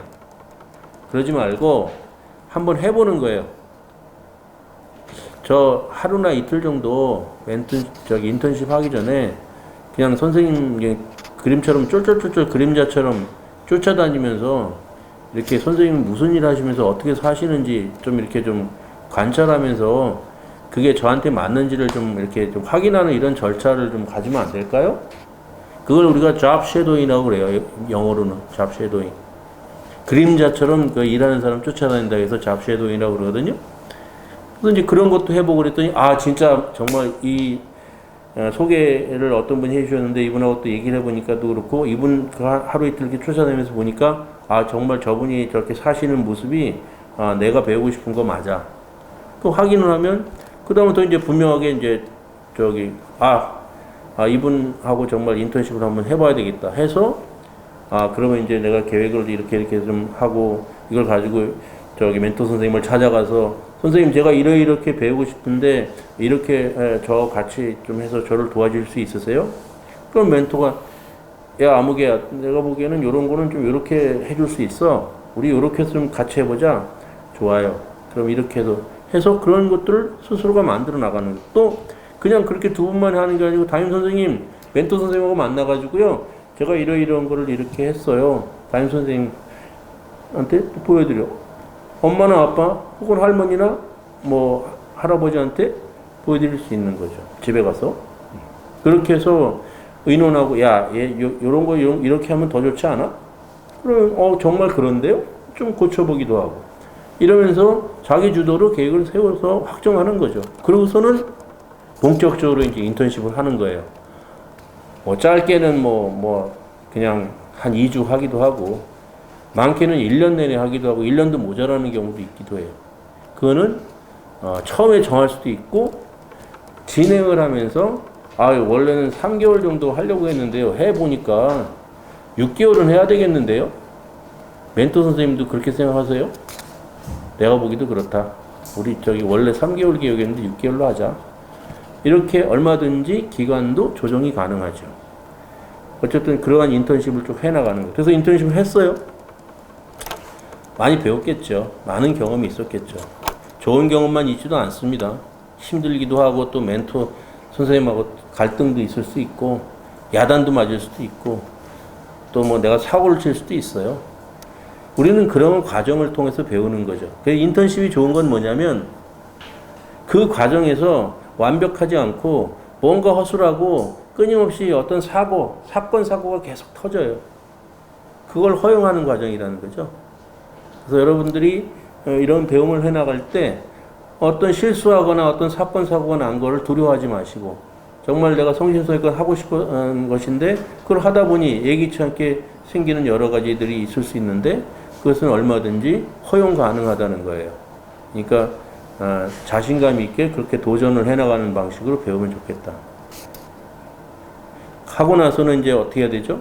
그러지 말고 한번 해보는 거예요. 저 하루나 이틀 정도 인턴십 하기 전에 그냥 선생님 그림처럼 쫄쫄쫄쫄 그림자처럼 쫓아다니면서 이렇게 선생님 무슨 일 하시면서 어떻게 사시는지 좀 이렇게 좀 관찰하면서 그게 저한테 맞는지를 좀 이렇게 좀 확인하는 이런 절차를 좀 가지면 안 될까요? 그걸 우리가 job shadowing이라고 그래요. 영어로는 job shadowing. 그림자처럼 그 일하는 사람 쫓아다닌다 해서 job shadowing이라고 그러거든요. 그래서 이제 그런 것도 해보고 그랬더니 진짜 정말 이 소개를 어떤 분이 해주셨는데 이분하고 또 얘기를 해보니까도 그렇고 이분 그 하루 이틀 이렇게 쫓아다니면서 보니까 정말 저분이 저렇게 사시는 모습이 내가 배우고 싶은 거 맞아. 또 확인을 하면 그 다음부터 이제 분명하게 이제 이분하고 정말 인턴십을 한번 해봐야 되겠다 해서 그러면 이제 내가 계획을 이렇게 좀 하고 이걸 가지고 멘토 선생님을 찾아가서 선생님 제가 이렇게 배우고 싶은데 이렇게 저 같이 좀 해서 저를 도와줄 수 있으세요? 그럼 멘토가 야 아무개야 내가 보기에는 요런 거는 좀 이렇게 해줄 수 있어. 우리 이렇게 좀 같이 해보자. 좋아요. 그럼 이렇게 해서 그런 것들을 스스로가 만들어 나가는 거예요. 또 그냥 그렇게 두 분만 하는 게 아니고 담임 선생님, 멘토 선생님하고 만나가지고요. 제가 이런 거를 이렇게 했어요. 담임 선생님한테 보여드려. 엄마나 아빠 혹은 할머니나 뭐 할아버지한테 보여드릴 수 있는 거죠. 집에 가서. 그렇게 해서 의논하고 요런 거 이렇게 하면 더 좋지 않아? 그럼 정말 그런데요? 좀 고쳐보기도 하고. 이러면서 자기 주도로 계획을 세워서 확정하는 거죠. 그러고서는 본격적으로 이제 인턴십을 하는 거예요. 뭐 짧게는 그냥 한 2주 하기도 하고 많게는 1년 내내 하기도 하고 1년도 모자라는 경우도 있기도 해요. 그거는 처음에 정할 수도 있고 진행을 하면서 원래는 3개월 정도 하려고 했는데요. 해보니까 6개월은 해야 되겠는데요. 멘토 선생님도 그렇게 생각하세요? 내가 보기도 그렇다. 우리 원래 3개월 계획이었는데 6개월로 하자. 이렇게 얼마든지 기간도 조정이 가능하죠. 어쨌든 그러한 인턴십을 쭉 해나가는 거예요. 그래서 인턴십을 했어요. 많이 배웠겠죠. 많은 경험이 있었겠죠. 좋은 경험만 있지도 않습니다. 힘들기도 하고 또 멘토 선생님하고 갈등도 있을 수 있고 야단도 맞을 수도 있고 또 내가 사고를 칠 수도 있어요. 우리는 그런 과정을 통해서 배우는 거죠. 그래서 인턴십이 좋은 건 뭐냐면 그 과정에서 완벽하지 않고 뭔가 허술하고 끊임없이 어떤 사건, 사고가 계속 터져요. 그걸 허용하는 과정이라는 거죠. 그래서 여러분들이 이런 배움을 해나갈 때 어떤 실수하거나 어떤 사건, 사고가 난 거를 두려워하지 마시고 정말 내가 성심성의껏 하고 싶은 것인데 그걸 하다 보니 예기치 않게 생기는 여러 가지들이 있을 수 있는데 그것은 얼마든지 허용 가능하다는 거예요. 그러니까 자신감 있게 그렇게 도전을 해나가는 방식으로 배우면 좋겠다. 하고 나서는 이제 어떻게 해야 되죠?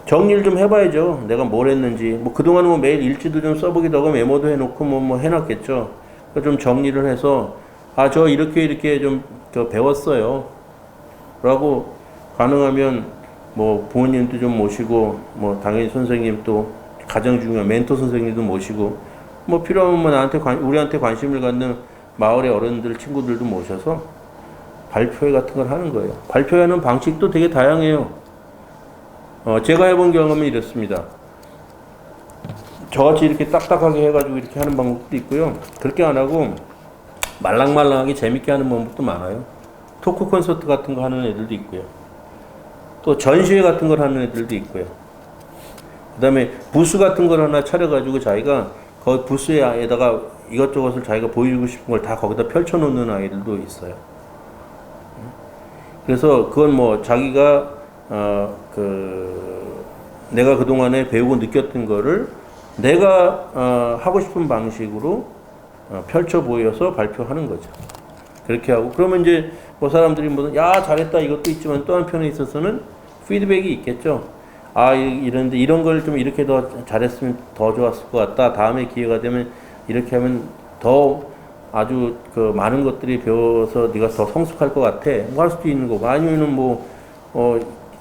정리를 좀 해봐야죠. 내가 뭘 했는지. 그동안은 매일 일지도 좀 써보기도 하고 메모도 해놓고 해놨겠죠. 좀 정리를 해서 저 이렇게 좀 배웠어요. 라고 가능하면 부모님도 좀 모시고 당연히 선생님 또 가장 중요한 멘토 선생님도 모시고 필요하면 우리한테 관심을 갖는 마을의 어른들, 친구들도 모셔서 발표회 같은 걸 하는 거예요. 발표하는 방식도 되게 다양해요. 제가 해본 경험이 이렇습니다. 저같이 이렇게 딱딱하게 해가지고 이렇게 하는 방법도 있고요. 그렇게 안 하고 말랑말랑하게 재밌게 하는 방법도 많아요. 토크 콘서트 같은 거 하는 애들도 있고요. 또 전시회 같은 걸 하는 애들도 있고요. 그 다음에 부스 같은 걸 하나 차려가지고 자기가 그 부스에다가 이것저것을 자기가 보여주고 싶은 걸 다 거기다 펼쳐놓는 아이들도 있어요. 그래서 그건 뭐 자기가 내가 그동안에 배우고 느꼈던 거를 내가 하고 싶은 방식으로 펼쳐 보여서 발표하는 거죠. 그렇게 하고 그러면 이제 뭐 사람들이 야 잘했다 이것도 있지만 또 한편에 있어서는 피드백이 있겠죠. 이런데 이런 걸 좀 이렇게 더 잘했으면 더 좋았을 것 같다. 다음에 기회가 되면 이렇게 하면 더 아주 그 많은 것들이 배워서 네가 더 성숙할 것 같아. 뭐 할 수도 있는 거고 아니면은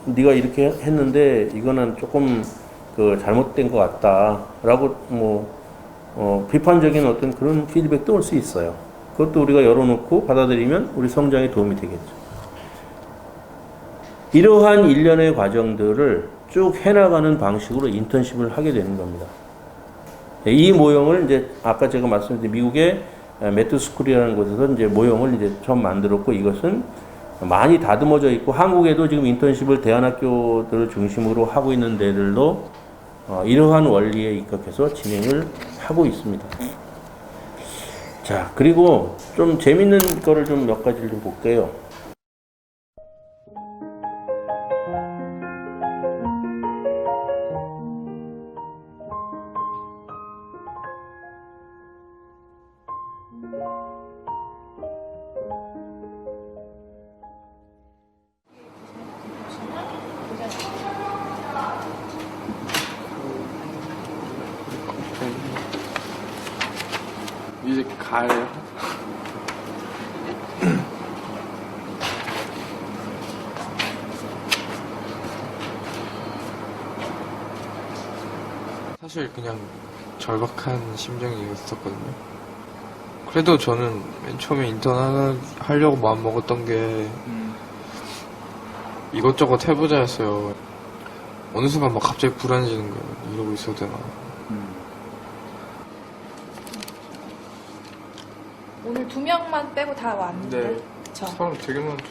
네가 이렇게 했는데 이거는 조금 그 잘못된 것 같다라고 비판적인 어떤 그런 피드백도 올 수 있어요. 그것도 우리가 열어놓고 받아들이면 우리 성장에 도움이 되겠죠. 이러한 일련의 과정들을 쭉 해나가는 방식으로 인턴십을 하게 되는 겁니다. 이 모형을 이제 아까 제가 말씀드린 미국의 매트스쿨이라는 곳에서 이제 모형을 이제 처음 만들었고 이것은 많이 다듬어져 있고 한국에도 지금 인턴십을 대안학교들을 중심으로 하고 있는 데들도 이러한 원리에 입각해서 진행을 하고 있습니다. 자, 그리고 좀 재밌는 거를 좀 몇 가지를 좀 볼게요. 이제 가요. 사실 그냥 절박한 심정이었었거든요. 그래도 저는 맨 처음에 인턴 하려고 마음 먹었던 게 이것저것 해보자였어요. 어느 순간 막 갑자기 불안해지는 거예요. 이러고 있어도 되나. 오늘 2명만 빼고 다 왔는데. 네. 그쵸? 사람 되게 많죠.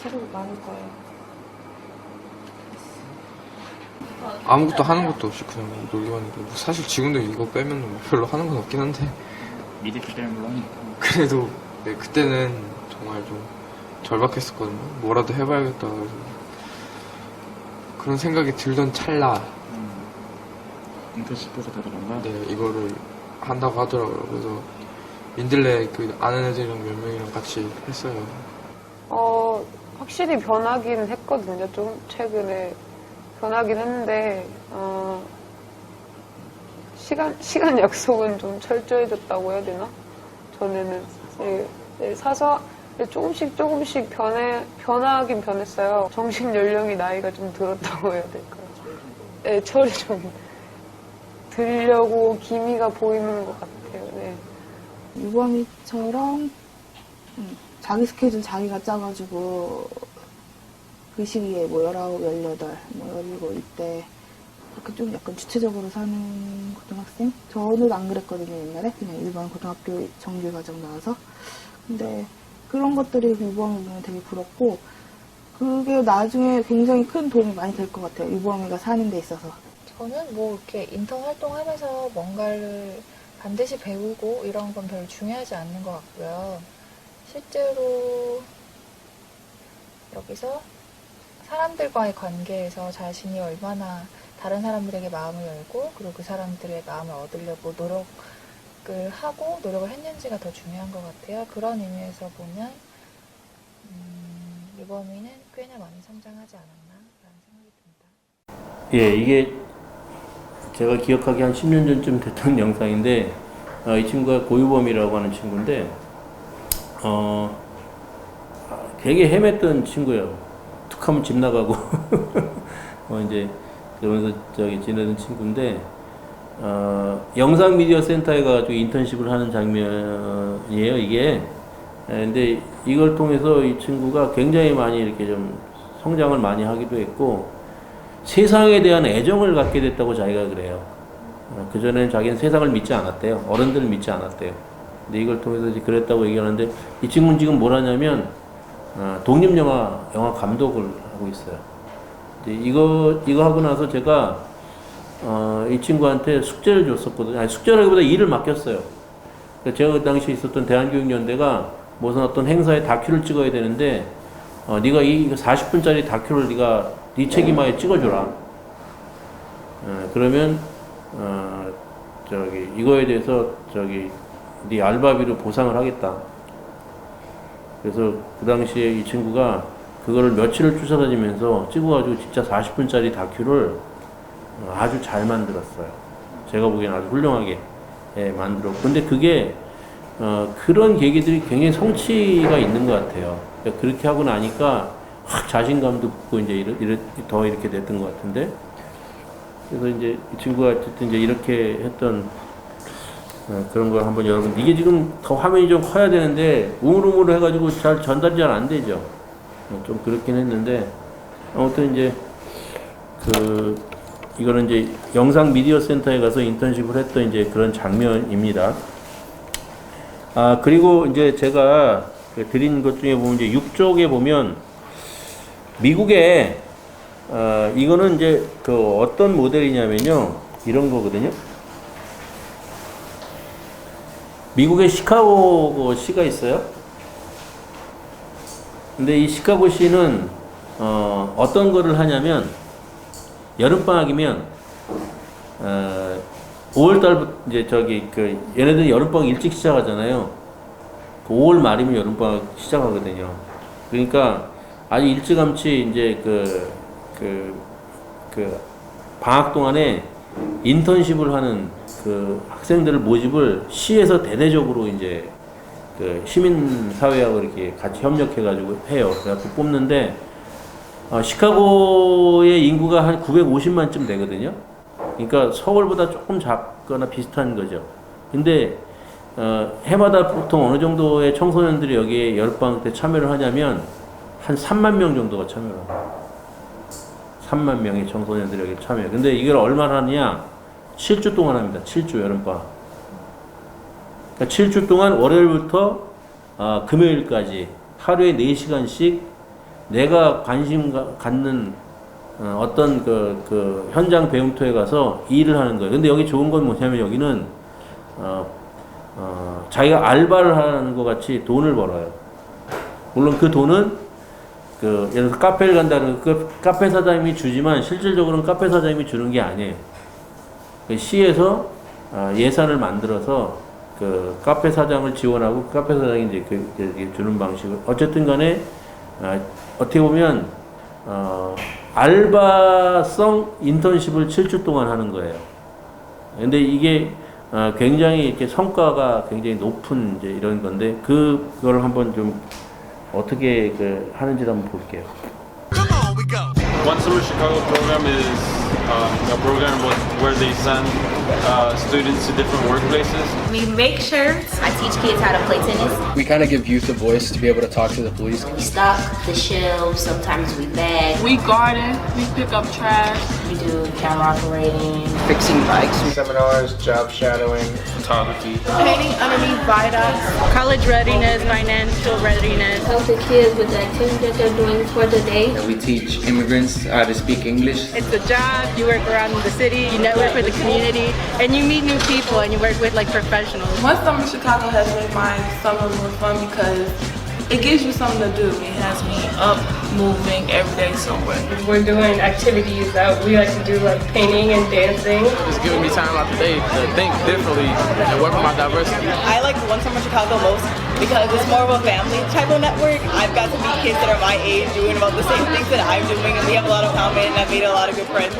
계속 많을 거예요. 아무것도 하는 것도 없이 그냥 놀기만 했고 사실 지금도 이거 빼면 뭐 별로 하는 건 없긴 한데 미리 그때는 물론 그래도 네, 그때는 정말 좀 절박했었거든요. 뭐라도 해봐야겠다. 그래서 그런 생각이 들던 찰나 인터십에서 다들 건가? 네, 이거를 한다고 하더라고요. 그래서 민들레 그 아는 애들이랑 몇 명이랑 같이 했어요. 확실히 변하긴 했거든요. 좀 최근에 변하긴 했는데 시간 약속은 좀 철저해졌다고 해야 되나? 전에는 사서 조금씩 변하긴 변했어요. 정신 연령이 나이가 좀 들었다고 해야 될까요? 네, 철이 좀 들려고 기미가 보이는 것 같아요. 네. 유범이처럼 자기 스케줄 자기가 짜가지고 그 시기에 뭐 19, 18, 뭐 17 이때 그렇게 좀 약간 주체적으로 사는 고등학생? 저는 안 그랬거든요, 옛날에. 그냥 일반 고등학교 정규 과정 나와서. 근데 그런 것들이 유범이 보면 되게 부럽고 그게 나중에 굉장히 큰 도움이 많이 될 것 같아요. 유범이가 사는 데 있어서. 저는 뭐 이렇게 인턴 활동하면서 뭔가를 반드시 배우고 이런 건 별로 중요하지 않는 것 같고요. 실제로 여기서 사람들과의 관계에서 자신이 얼마나 다른 사람들에게 마음을 열고 그리고 그 사람들의 마음을 얻으려고 노력을 하고 노력을 했는지가 더 중요한 것 같아요. 그런 의미에서 보면 유범이는 꽤나 많이 성장하지 않았나라는 생각이 듭니다. 예, 이게 제가 기억하기 한 10년 전쯤 됐던 영상인데 이 친구가 고유범이라고 하는 친구인데 되게 헤맸던 친구예요. 툭 하면 집 나가고 이제 그러면서 지내던 친구인데 영상 미디어 센터에 가지고 인턴십을 하는 장면이에요, 이게. 근데 이걸 통해서 이 친구가 굉장히 많이 이렇게 좀 성장을 많이 하기도 했고 세상에 대한 애정을 갖게 됐다고 자기가 그래요. 그전에는 자기는 세상을 믿지 않았대요. 어른들을 믿지 않았대요. 근데 이걸 통해서 이제 그랬다고 얘기하는데 이 친구는 지금 뭘 하냐면 독립영화 감독을 하고 있어요. 이제 이거 하고 나서 제가 이 친구한테 숙제를 줬었거든요. 아니, 숙제라기보다 일을 맡겼어요. 그러니까 제가 그 당시에 있었던 대한교육연대가 무슨 어떤 행사에 다큐를 찍어야 되는데 네가 이 40분짜리 다큐를 네가 네 책임하에 찍어줘라. 그러면 이거에 대해서 네 알바비로 보상을 하겠다. 그래서 그 당시에 이 친구가 그거를 며칠을 쫓아다니면서 찍어가지고 진짜 40분짜리 다큐를 아주 잘 만들었어요. 제가 보기엔 아주 훌륭하게 만들었고. 근데 그게 그런 계기들이 굉장히 성취가 있는 것 같아요. 그러니까 그렇게 하고 나니까 확 자신감도 붙고 이제 더 이렇게 됐던 것 같은데. 그래서 이제 이 친구가 어쨌든 이제 이렇게 했던 그런 걸 한번 여러분, 이게 지금 더 화면이 좀 커야 되는데 우물우물 해가지고 잘 전달이 잘 안 되죠. 좀 그렇긴 했는데 아무튼 이제 이거는 이제 영상 미디어 센터에 가서 인턴십을 했던 이제 그런 장면입니다. 그리고 이제 제가 드린 것 중에 보면 이제 6쪽에 보면 미국에 이거는 이제 어떤 모델이냐면요, 이런 거거든요. 미국의 시카고 시가 있어요. 근데 이 시카고 시는 어떤 거를 하냐면 여름방학이면 5월달부터 이제 얘네들은 여름방학 일찍 시작하잖아요. 5월 말이면 여름방학 시작하거든요. 그러니까 아주 일찌감치 이제 방학 동안에 인턴십을 하는 학생들을 모집을 시에서 대대적으로 이제 시민사회하고 이렇게 같이 협력해가지고 해요. 그래갖고 뽑는데, 시카고의 인구가 한 950만쯤 되거든요. 그러니까 서울보다 조금 작거나 비슷한 거죠. 근데, 해마다 보통 어느 정도의 청소년들이 여기에 여름방학 때 참여를 하냐면, 한 3만 명 정도가 참여를 합니다. 3만 명의 청소년들이 여기 참여해요. 근데 이걸 얼마나 하느냐? 7주 동안 합니다. 7주 여름방학. 그러니까 7주 동안 월요일부터 금요일까지 하루에 4시간씩 내가 관심 갖는 어떤 현장 배움터에 가서 일을 하는 거예요. 근데 여기 좋은 건 뭐냐면 여기는 자기가 알바를 하는 것 같이 돈을 벌어요. 물론 그 돈은 예를 들어서 카페를 간다는 카페 사장님이 주지만 실질적으로는 카페 사장님이 주는 게 아니에요. 시에서 예산을 만들어서 카페 사장을 지원하고 카페 사장이 이제 주는 방식을, 어쨌든 간에 어떻게 보면 알바성 인턴십을 7주 동안 하는 거예요. 근데 이게 굉장히 이렇게 성과가 굉장히 높은 이제 이런 건데 그걸 한번 좀 어떻게 하는지를 한번 볼게요. One Summer Chicago program is a program where they send students to different workplaces. We make shirts. I teach kids how to play tennis. We kind of give youth a voice to be able to talk to the police. We stock the shelves. Sometimes we bag. We garden. We pick up trash. We do camera operating. Fixing bikes. Seminars, job shadowing, Photography. Painting underneath viaducts. College readiness, financial readiness. Help the kids with the activities that they're doing for the day. We teach immigrants how to speak English. It's a job. You work around the city. You network with the community, and you meet new people, and you work with professionals. One Summer Chicago has made my summer more fun because it gives you something to do. It has me up, moving every day somewhere. We're doing activities that we like to do, like painting and dancing. It's giving me time out the day to think differently and work on my diversity. I like One Summer Chicago most because it's more of a family type of network. I've got to meet kids that are my age doing about the same things that I'm doing, and we have a lot of common, and I've made a lot of good friends.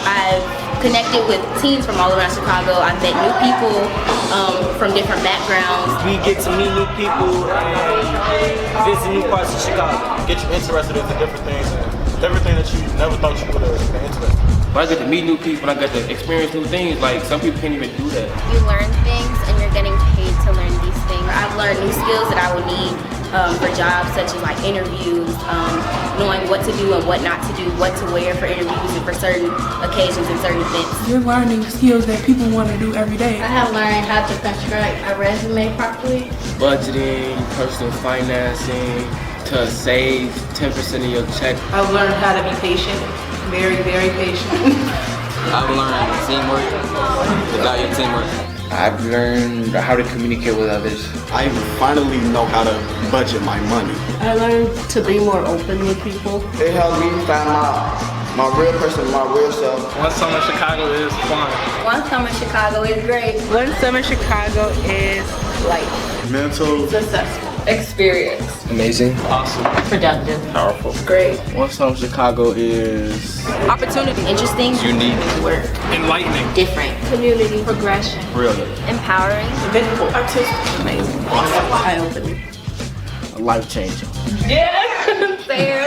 I've connected with teens from all around Chicago. I've met new people from different backgrounds. We get to meet new people and visit new parts of Chicago. Get you interested in different things that you never thought you would have been interested in. When I get to meet new people, I get to experience new things. Like some people can't even do that. You learn things and you're getting paid to learn these things. I've learned new skills that I would need for jobs such as like interviews, knowing what to do and what not to do, what to wear for interviews and for certain occasions and certain events. You're learning skills that people want to do every day. I have learned how to construct a resume properly. Budgeting, personal financing, to save 10% of your check. I've learned how to be patient, very, very patient. I've learned teamwork, the value of teamwork. I've learned how to communicate with others. I finally know how to budget my money. I learned to be more open with people. It helped me find my real person, my real self. One summer Chicago is fun. One summer Chicago is great. One summer Chicago is Life. Mental. Successful. experience. Amazing. Awesome. Productive. Powerful. Great. One song Chicago is Opportunity. Interesting. unique. Work. Enlightening. Different. Community. Progression. Brilliant. Empowering. Eventful. Artistic. Amazing. Eye-opening. Life changing. Yeah. Fair.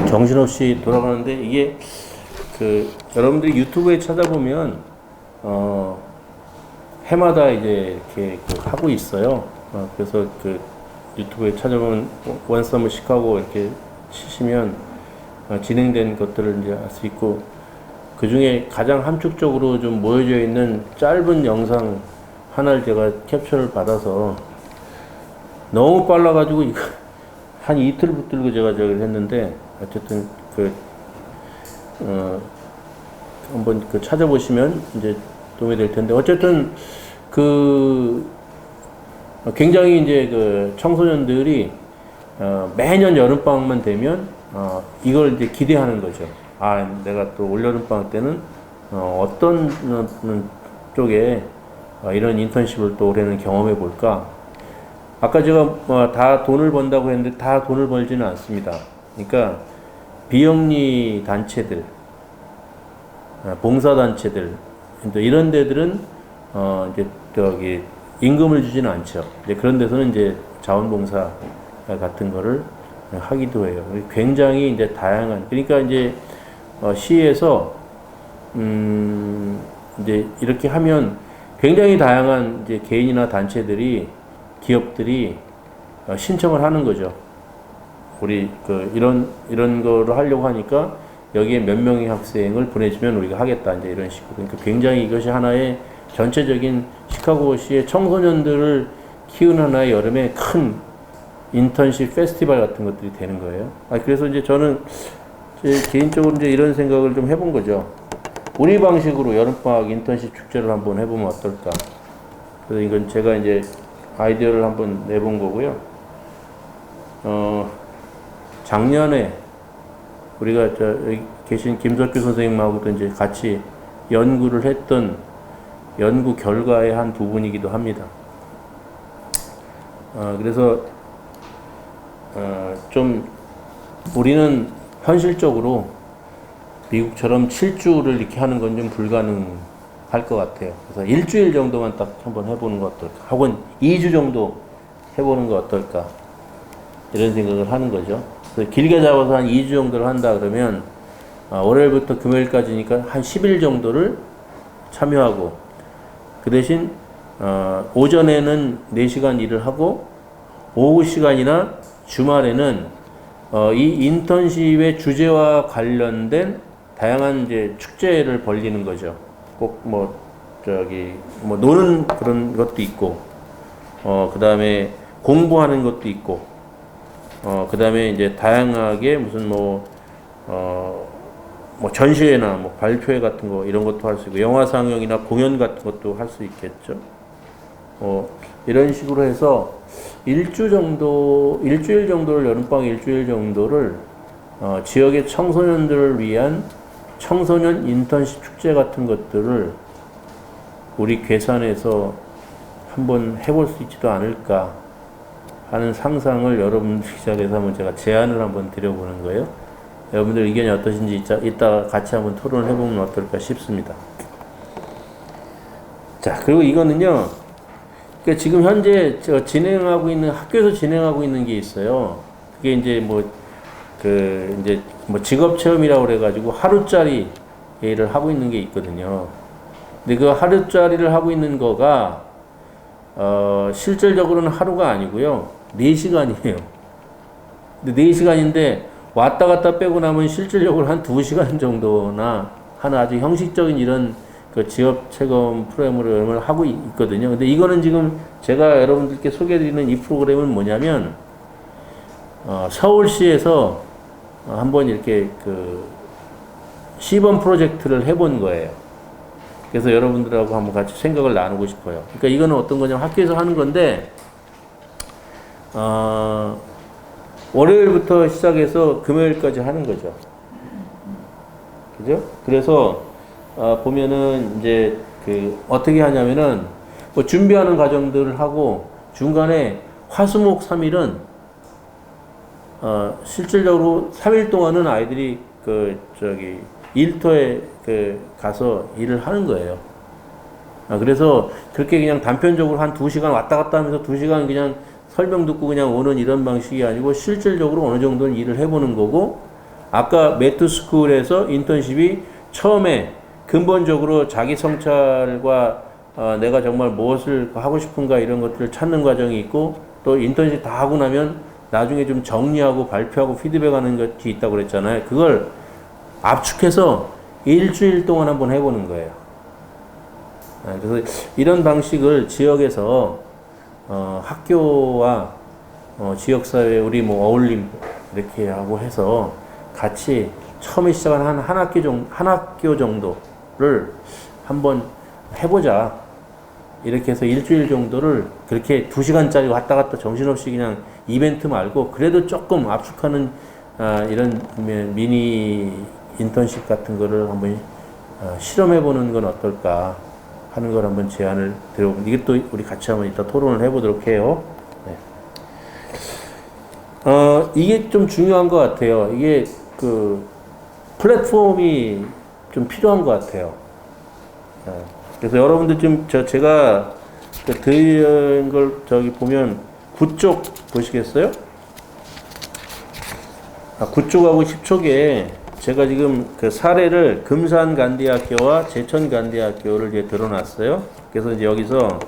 정신없이 돌아가는데 이게 그 여러분들이 유튜브에 찾아보면 해마다 이제 이렇게 그 하고 있어요. 그래서 그 유튜브에 찾아보면 원 서머 시카고 이렇게 치시면 진행된 것들을 이제 알 수 있고, 그 중에 가장 함축적으로 좀 모여져 있는 짧은 영상 하나를 제가 캡처를 받아서 너무 빨라가지고 이거 한 이틀 붙들고 제가 저기를 했는데, 어쨌든 한번 찾아보시면 이제 도움이 될 텐데, 어쨌든 굉장히 이제 청소년들이 매년 여름방학만 되면 이걸 이제 기대하는 거죠. 아, 내가 또 올여름방학 때는 어떤 쪽에 이런 인턴십을 또 올해는 경험해 볼까. 아까 제가 다 돈을 번다고 했는데 다 돈을 벌지는 않습니다. 그러니까 비영리 단체들, 봉사단체들, 이런 데들은 이제 임금을 주지는 않죠. 이제 그런 데서는 이제 자원봉사 같은 거를 하기도 해요. 굉장히 이제 다양한, 그러니까 이제 시에서 이제 이렇게 하면 굉장히 다양한 이제 개인이나 단체들이, 기업들이 신청을 하는 거죠. 우리 이런 거를 하려고 하니까 여기에 몇 명의 학생을 보내주면 우리가 하겠다, 이제 이런 식으로. 그러니까 굉장히 이것이 하나의 전체적인 시카고시의 청소년들을 키우는 하나의 여름의 큰 인턴십 페스티벌 같은 것들이 되는 거예요. 그래서 이제 저는 개인적으로 이제 이런 생각을 좀 해본 거죠. 우리 방식으로 여름방학 인턴십 축제를 한번 해보면 어떨까. 그래서 이건 제가 이제 아이디어를 한번 내본 거고요. 작년에 우리가 여기 계신 김석규 선생님하고도 이제 같이 연구를 했던 연구 결과의 한 부분이기도 합니다. 그래서 좀 우리는 현실적으로 미국처럼 7주를 이렇게 하는 건 좀 불가능할 것 같아요. 그래서 일주일 정도만 딱 한번 해보는 거 어떨까? 혹은 2주 정도 해보는 거 어떨까? 이런 생각을 하는 거죠. 그래서 길게 잡아서 한 2주 정도를 한다 그러면 월요일부터 금요일까지니까 한 10일 정도를 참여하고, 그 대신 오전에는 4시간 일을 하고 오후 시간이나 주말에는 이 인턴십의 주제와 관련된 다양한 이제 축제를 벌리는 거죠. 꼭 노는 그런 것도 있고, 그 다음에 공부하는 것도 있고, 그 다음에 이제 다양하게 무슨 전시회나 발표회 같은 거 이런 것도 할 수 있고, 영화 상영이나 공연 같은 것도 할 수 있겠죠. 이런 식으로 해서 일주일 정도를, 여름방학 일주일 정도를 지역의 청소년들을 위한 청소년 인턴십 축제 같은 것들을 우리 괴산에서 한번 해볼 수 있지도 않을까 하는 상상을 여러분들 시작해서 한번 제가 제안을 한번 드려보는 거예요. 여러분들 의견이 어떠신지 이따가 같이 한번 토론을 해보면 어떨까 싶습니다. 자, 그리고 이거는요, 그러니까 지금 현재 제가 학교에서 진행하고 있는 게 있어요. 그게 이제 직업 체험이라고 그래가지고 하루짜리 일을 하고 있는 게 있거든요. 근데 그 하루짜리를 하고 있는 거가 실질적으로는 하루가 아니고요, 4시간이에요. 근데 4시간인데 왔다 갔다 빼고 나면 실질적으로 한 2시간 정도나 하는 아주 형식적인 이런 지업 체험 프로그램을 하고 있거든요. 근데 이거는 지금 제가 여러분들께 소개해드리는 이 프로그램은 뭐냐면, 서울시에서 한번 이렇게 그 시범 프로젝트를 해본 거예요. 그래서 여러분들하고 한번 같이 생각을 나누고 싶어요. 그러니까 이거는 어떤 거냐면 학교에서 하는 건데, 월요일부터 시작해서 금요일까지 하는 거죠. 그죠? 그래서, 보면은 이제 그 어떻게 하냐면은 뭐 준비하는 과정들을 하고 중간에 화수목 3일은 실질적으로 3일 동안은 아이들이 그 저기 일터에 그 가서 일을 하는 거예요. 그래서 그렇게 그냥 단편적으로 한 2시간 왔다 갔다 하면서 2시간 그냥 설명 듣고 그냥 오는 이런 방식이 아니고 실질적으로 어느 정도는 일을 해보는 거고, 아까 매트스쿨에서 인턴십이 처음에 근본적으로 자기 성찰과 내가 정말 무엇을 하고 싶은가 이런 것들을 찾는 과정이 있고, 또 인턴십 다 하고 나면 나중에 좀 정리하고 발표하고 피드백하는 것이 있다고 그랬잖아요. 그걸 압축해서 일주일 동안 한번 해보는 거예요. 그래서 이런 방식을 지역에서 학교와 지역사회 우리 뭐 어울림 이렇게 하고 해서 같이 처음에 시작한 한 학교 정도를 한번 해보자. 이렇게 해서 일주일 정도를 그렇게 2시간짜리 왔다 갔다 정신없이 그냥 이벤트 말고 그래도 조금 압축하는 이런 미니 인턴십 같은 거를 한번 실험해보는 건 어떨까 하는 걸 한번 제안을 드려보고, 이게 또 우리 같이 한번 이따 토론을 해보도록 해요. 네. 이게 좀 중요한 것 같아요. 이게 그 플랫폼이 좀 필요한 것 같아요. 그래서 여러분들 좀 제가 드린 걸 저기 보면 9쪽 보시겠어요? 9쪽하고 10쪽에 제가 지금 그 사례를 금산간디학교와 제천간디학교를 이제 드러났어요. 그래서 이제 여기서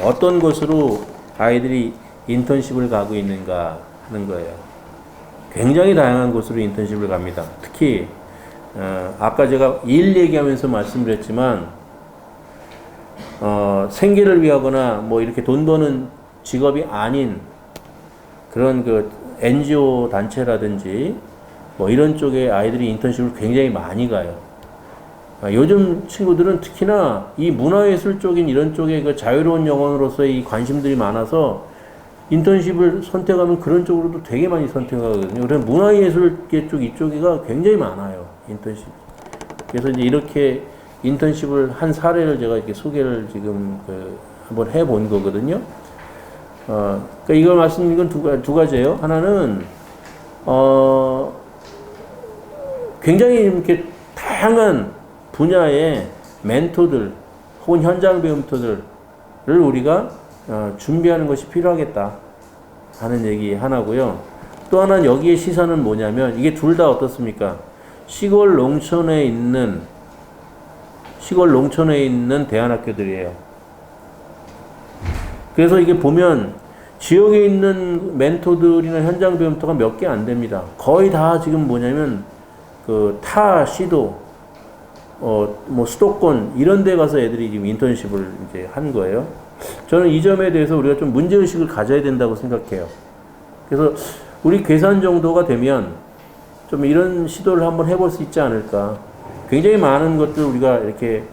어떤 곳으로 아이들이 인턴십을 가고 있는가 하는 거예요. 굉장히 다양한 곳으로 인턴십을 갑니다. 특히 아까 제가 일 얘기하면서 말씀드렸지만 생계를 위하거나 뭐 이렇게 돈 버는 직업이 아닌 그런 그 NGO 단체라든지 뭐 이런 쪽에 아이들이 인턴십을 굉장히 많이 가요. 요즘 친구들은 특히나 이 문화예술 쪽인 이런 쪽에 그 자유로운 영혼으로서의 이 관심들이 많아서 인턴십을 선택하면 그런 쪽으로도 되게 많이 선택하거든요. 그래서 문화예술계 쪽 이쪽이가 굉장히 많아요. 인턴십. 그래서 이제 이렇게 인턴십을 한 사례를 제가 이렇게 소개를 지금 한번 해본 거거든요. 그러니까 이걸 말씀드린 건 두 가지예요. 하나는 굉장히 이렇게 다양한 분야의 멘토들 혹은 현장 배움터들을 우리가 준비하는 것이 필요하겠다 하는 얘기 하나고요. 또 하나는 여기에 시사는 뭐냐면 이게 둘 다 어떻습니까? 시골 농촌에 있는 대안학교들이에요. 그래서 이게 보면 지역에 있는 멘토들이나 현장 배움터가 몇 개 안 됩니다. 거의 다 지금 뭐냐면 그 타 시도, 뭐 수도권 이런 데 가서 애들이 지금 인턴십을 이제 한 거예요. 저는 이 점에 대해서 우리가 좀 문제의식을 가져야 된다고 생각해요. 그래서 우리 괴산 정도가 되면 좀 이런 시도를 한번 해볼 수 있지 않을까. 굉장히 많은 것들 우리가 이렇게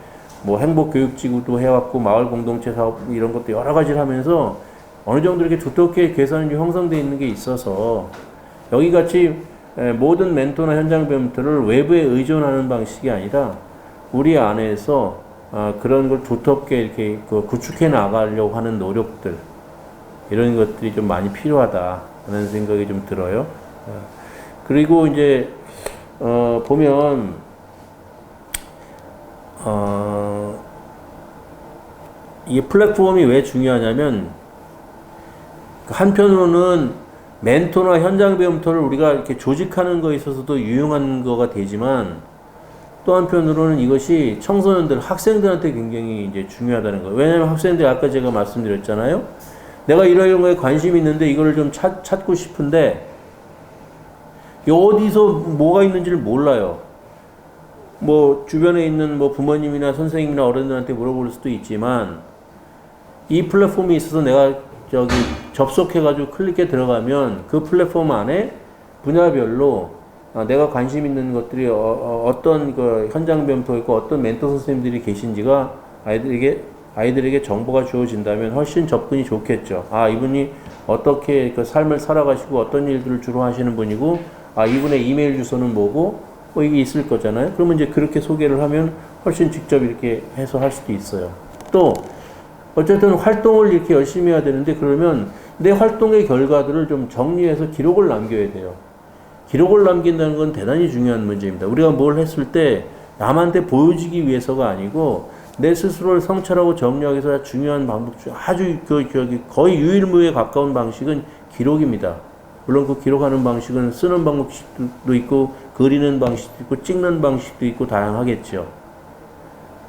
뭐 행복교육지구도 해왔고 마을 공동체 사업 이런 것도 여러 가지를 하면서 어느 정도 이렇게 두텁게 괴산이 형성되어 있는 게 있어서 여기 같이 모든 멘토나 현장 배움들을 외부에 의존하는 방식이 아니라 우리 안에서 그런 걸 두텁게 이렇게 구축해 나가려고 하는 노력들 이런 것들이 좀 많이 필요하다 하는 생각이 좀 들어요. 그리고 이제 보면 이게 플랫폼이 왜 중요하냐면 한편으로는 멘토나 현장 배움터를 우리가 이렇게 조직하는 거에 있어서도 유용한 거가 되지만 또 한편으로는 이것이 청소년들, 학생들한테 굉장히 이제 중요하다는 거예요. 왜냐하면 학생들이 아까 제가 말씀드렸잖아요. 내가 이런 거에 관심이 있는데 이거를 좀 찾고 싶은데 어디서 뭐가 있는지를 몰라요. 뭐 주변에 있는 뭐 부모님이나 선생님이나 어른들한테 물어볼 수도 있지만 이 플랫폼이 있어서 내가 접속해가지고 클릭해 들어가면 그 플랫폼 안에 분야별로 내가 관심 있는 것들이 어떤 그 현장 변포 있고 어떤 멘토 선생님들이 계신지가 아이들에게 정보가 주어진다면 훨씬 접근이 좋겠죠. 아, 이분이 어떻게 그 삶을 살아가시고 어떤 일들을 주로 하시는 분이고, 아, 이분의 이메일 주소는 뭐고, 뭐 이게 있을 거잖아요. 그러면 이제 그렇게 소개를 하면 훨씬 직접 이렇게 해서 할 수도 있어요. 또 어쨌든 활동을 이렇게 열심히 해야 되는데, 그러면 내 활동의 결과들을 좀 정리해서 기록을 남겨야 돼요. 기록을 남긴다는 건 대단히 중요한 문제입니다. 우리가 뭘 했을 때 남한테 보여주기 위해서가 아니고 내 스스로를 성찰하고 정리하기 위해서 중요한 방법 중 아주 거의 유일무이에 가까운 방식은 기록입니다. 물론 그 기록하는 방식은 쓰는 방식도 있고 그리는 방식도 있고 찍는 방식도 있고 다양하겠죠.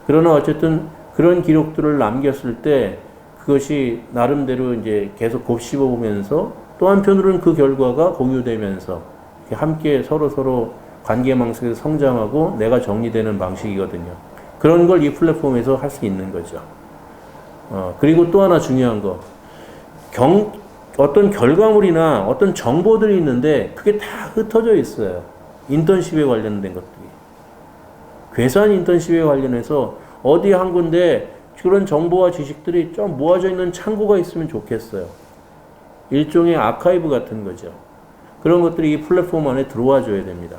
그러나 어쨌든 그런 기록들을 남겼을 때 그것이 나름대로 이제 계속 곱씹어 보면서 또 한편으로는 그 결과가 공유되면서 함께 서로 관계망식에서 성장하고 내가 정리되는 방식이거든요. 그런 걸 이 플랫폼에서 할 수 있는 거죠. 그리고 또 하나 중요한 거. 어떤 결과물이나 어떤 정보들이 있는데 그게 다 흩어져 있어요. 인턴십에 관련된 것들이. 괴산 인턴십에 관련해서 어디 한 군데 그런 정보와 지식들이 좀 모아져 있는 창고가 있으면 좋겠어요. 일종의 아카이브 같은 거죠. 그런 것들이 이 플랫폼 안에 들어와 줘야 됩니다.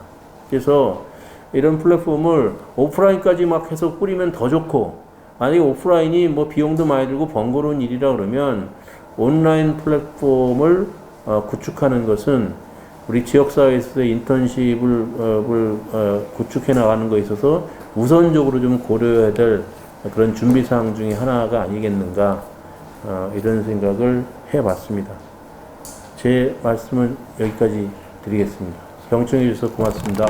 그래서 이런 플랫폼을 오프라인까지 막 해서 꾸리면 더 좋고, 만약에 오프라인이 뭐 비용도 많이 들고 번거로운 일이라 그러면 온라인 플랫폼을 구축하는 것은 우리 지역사회에서의 인턴십을 구축해 나가는 것에 있어서 우선적으로 좀 고려해야 될 그런 준비사항 중에 하나가 아니겠는가, 이런 생각을 해봤습니다. 제 말씀은 여기까지 드리겠습니다. 경청해 주셔서 고맙습니다.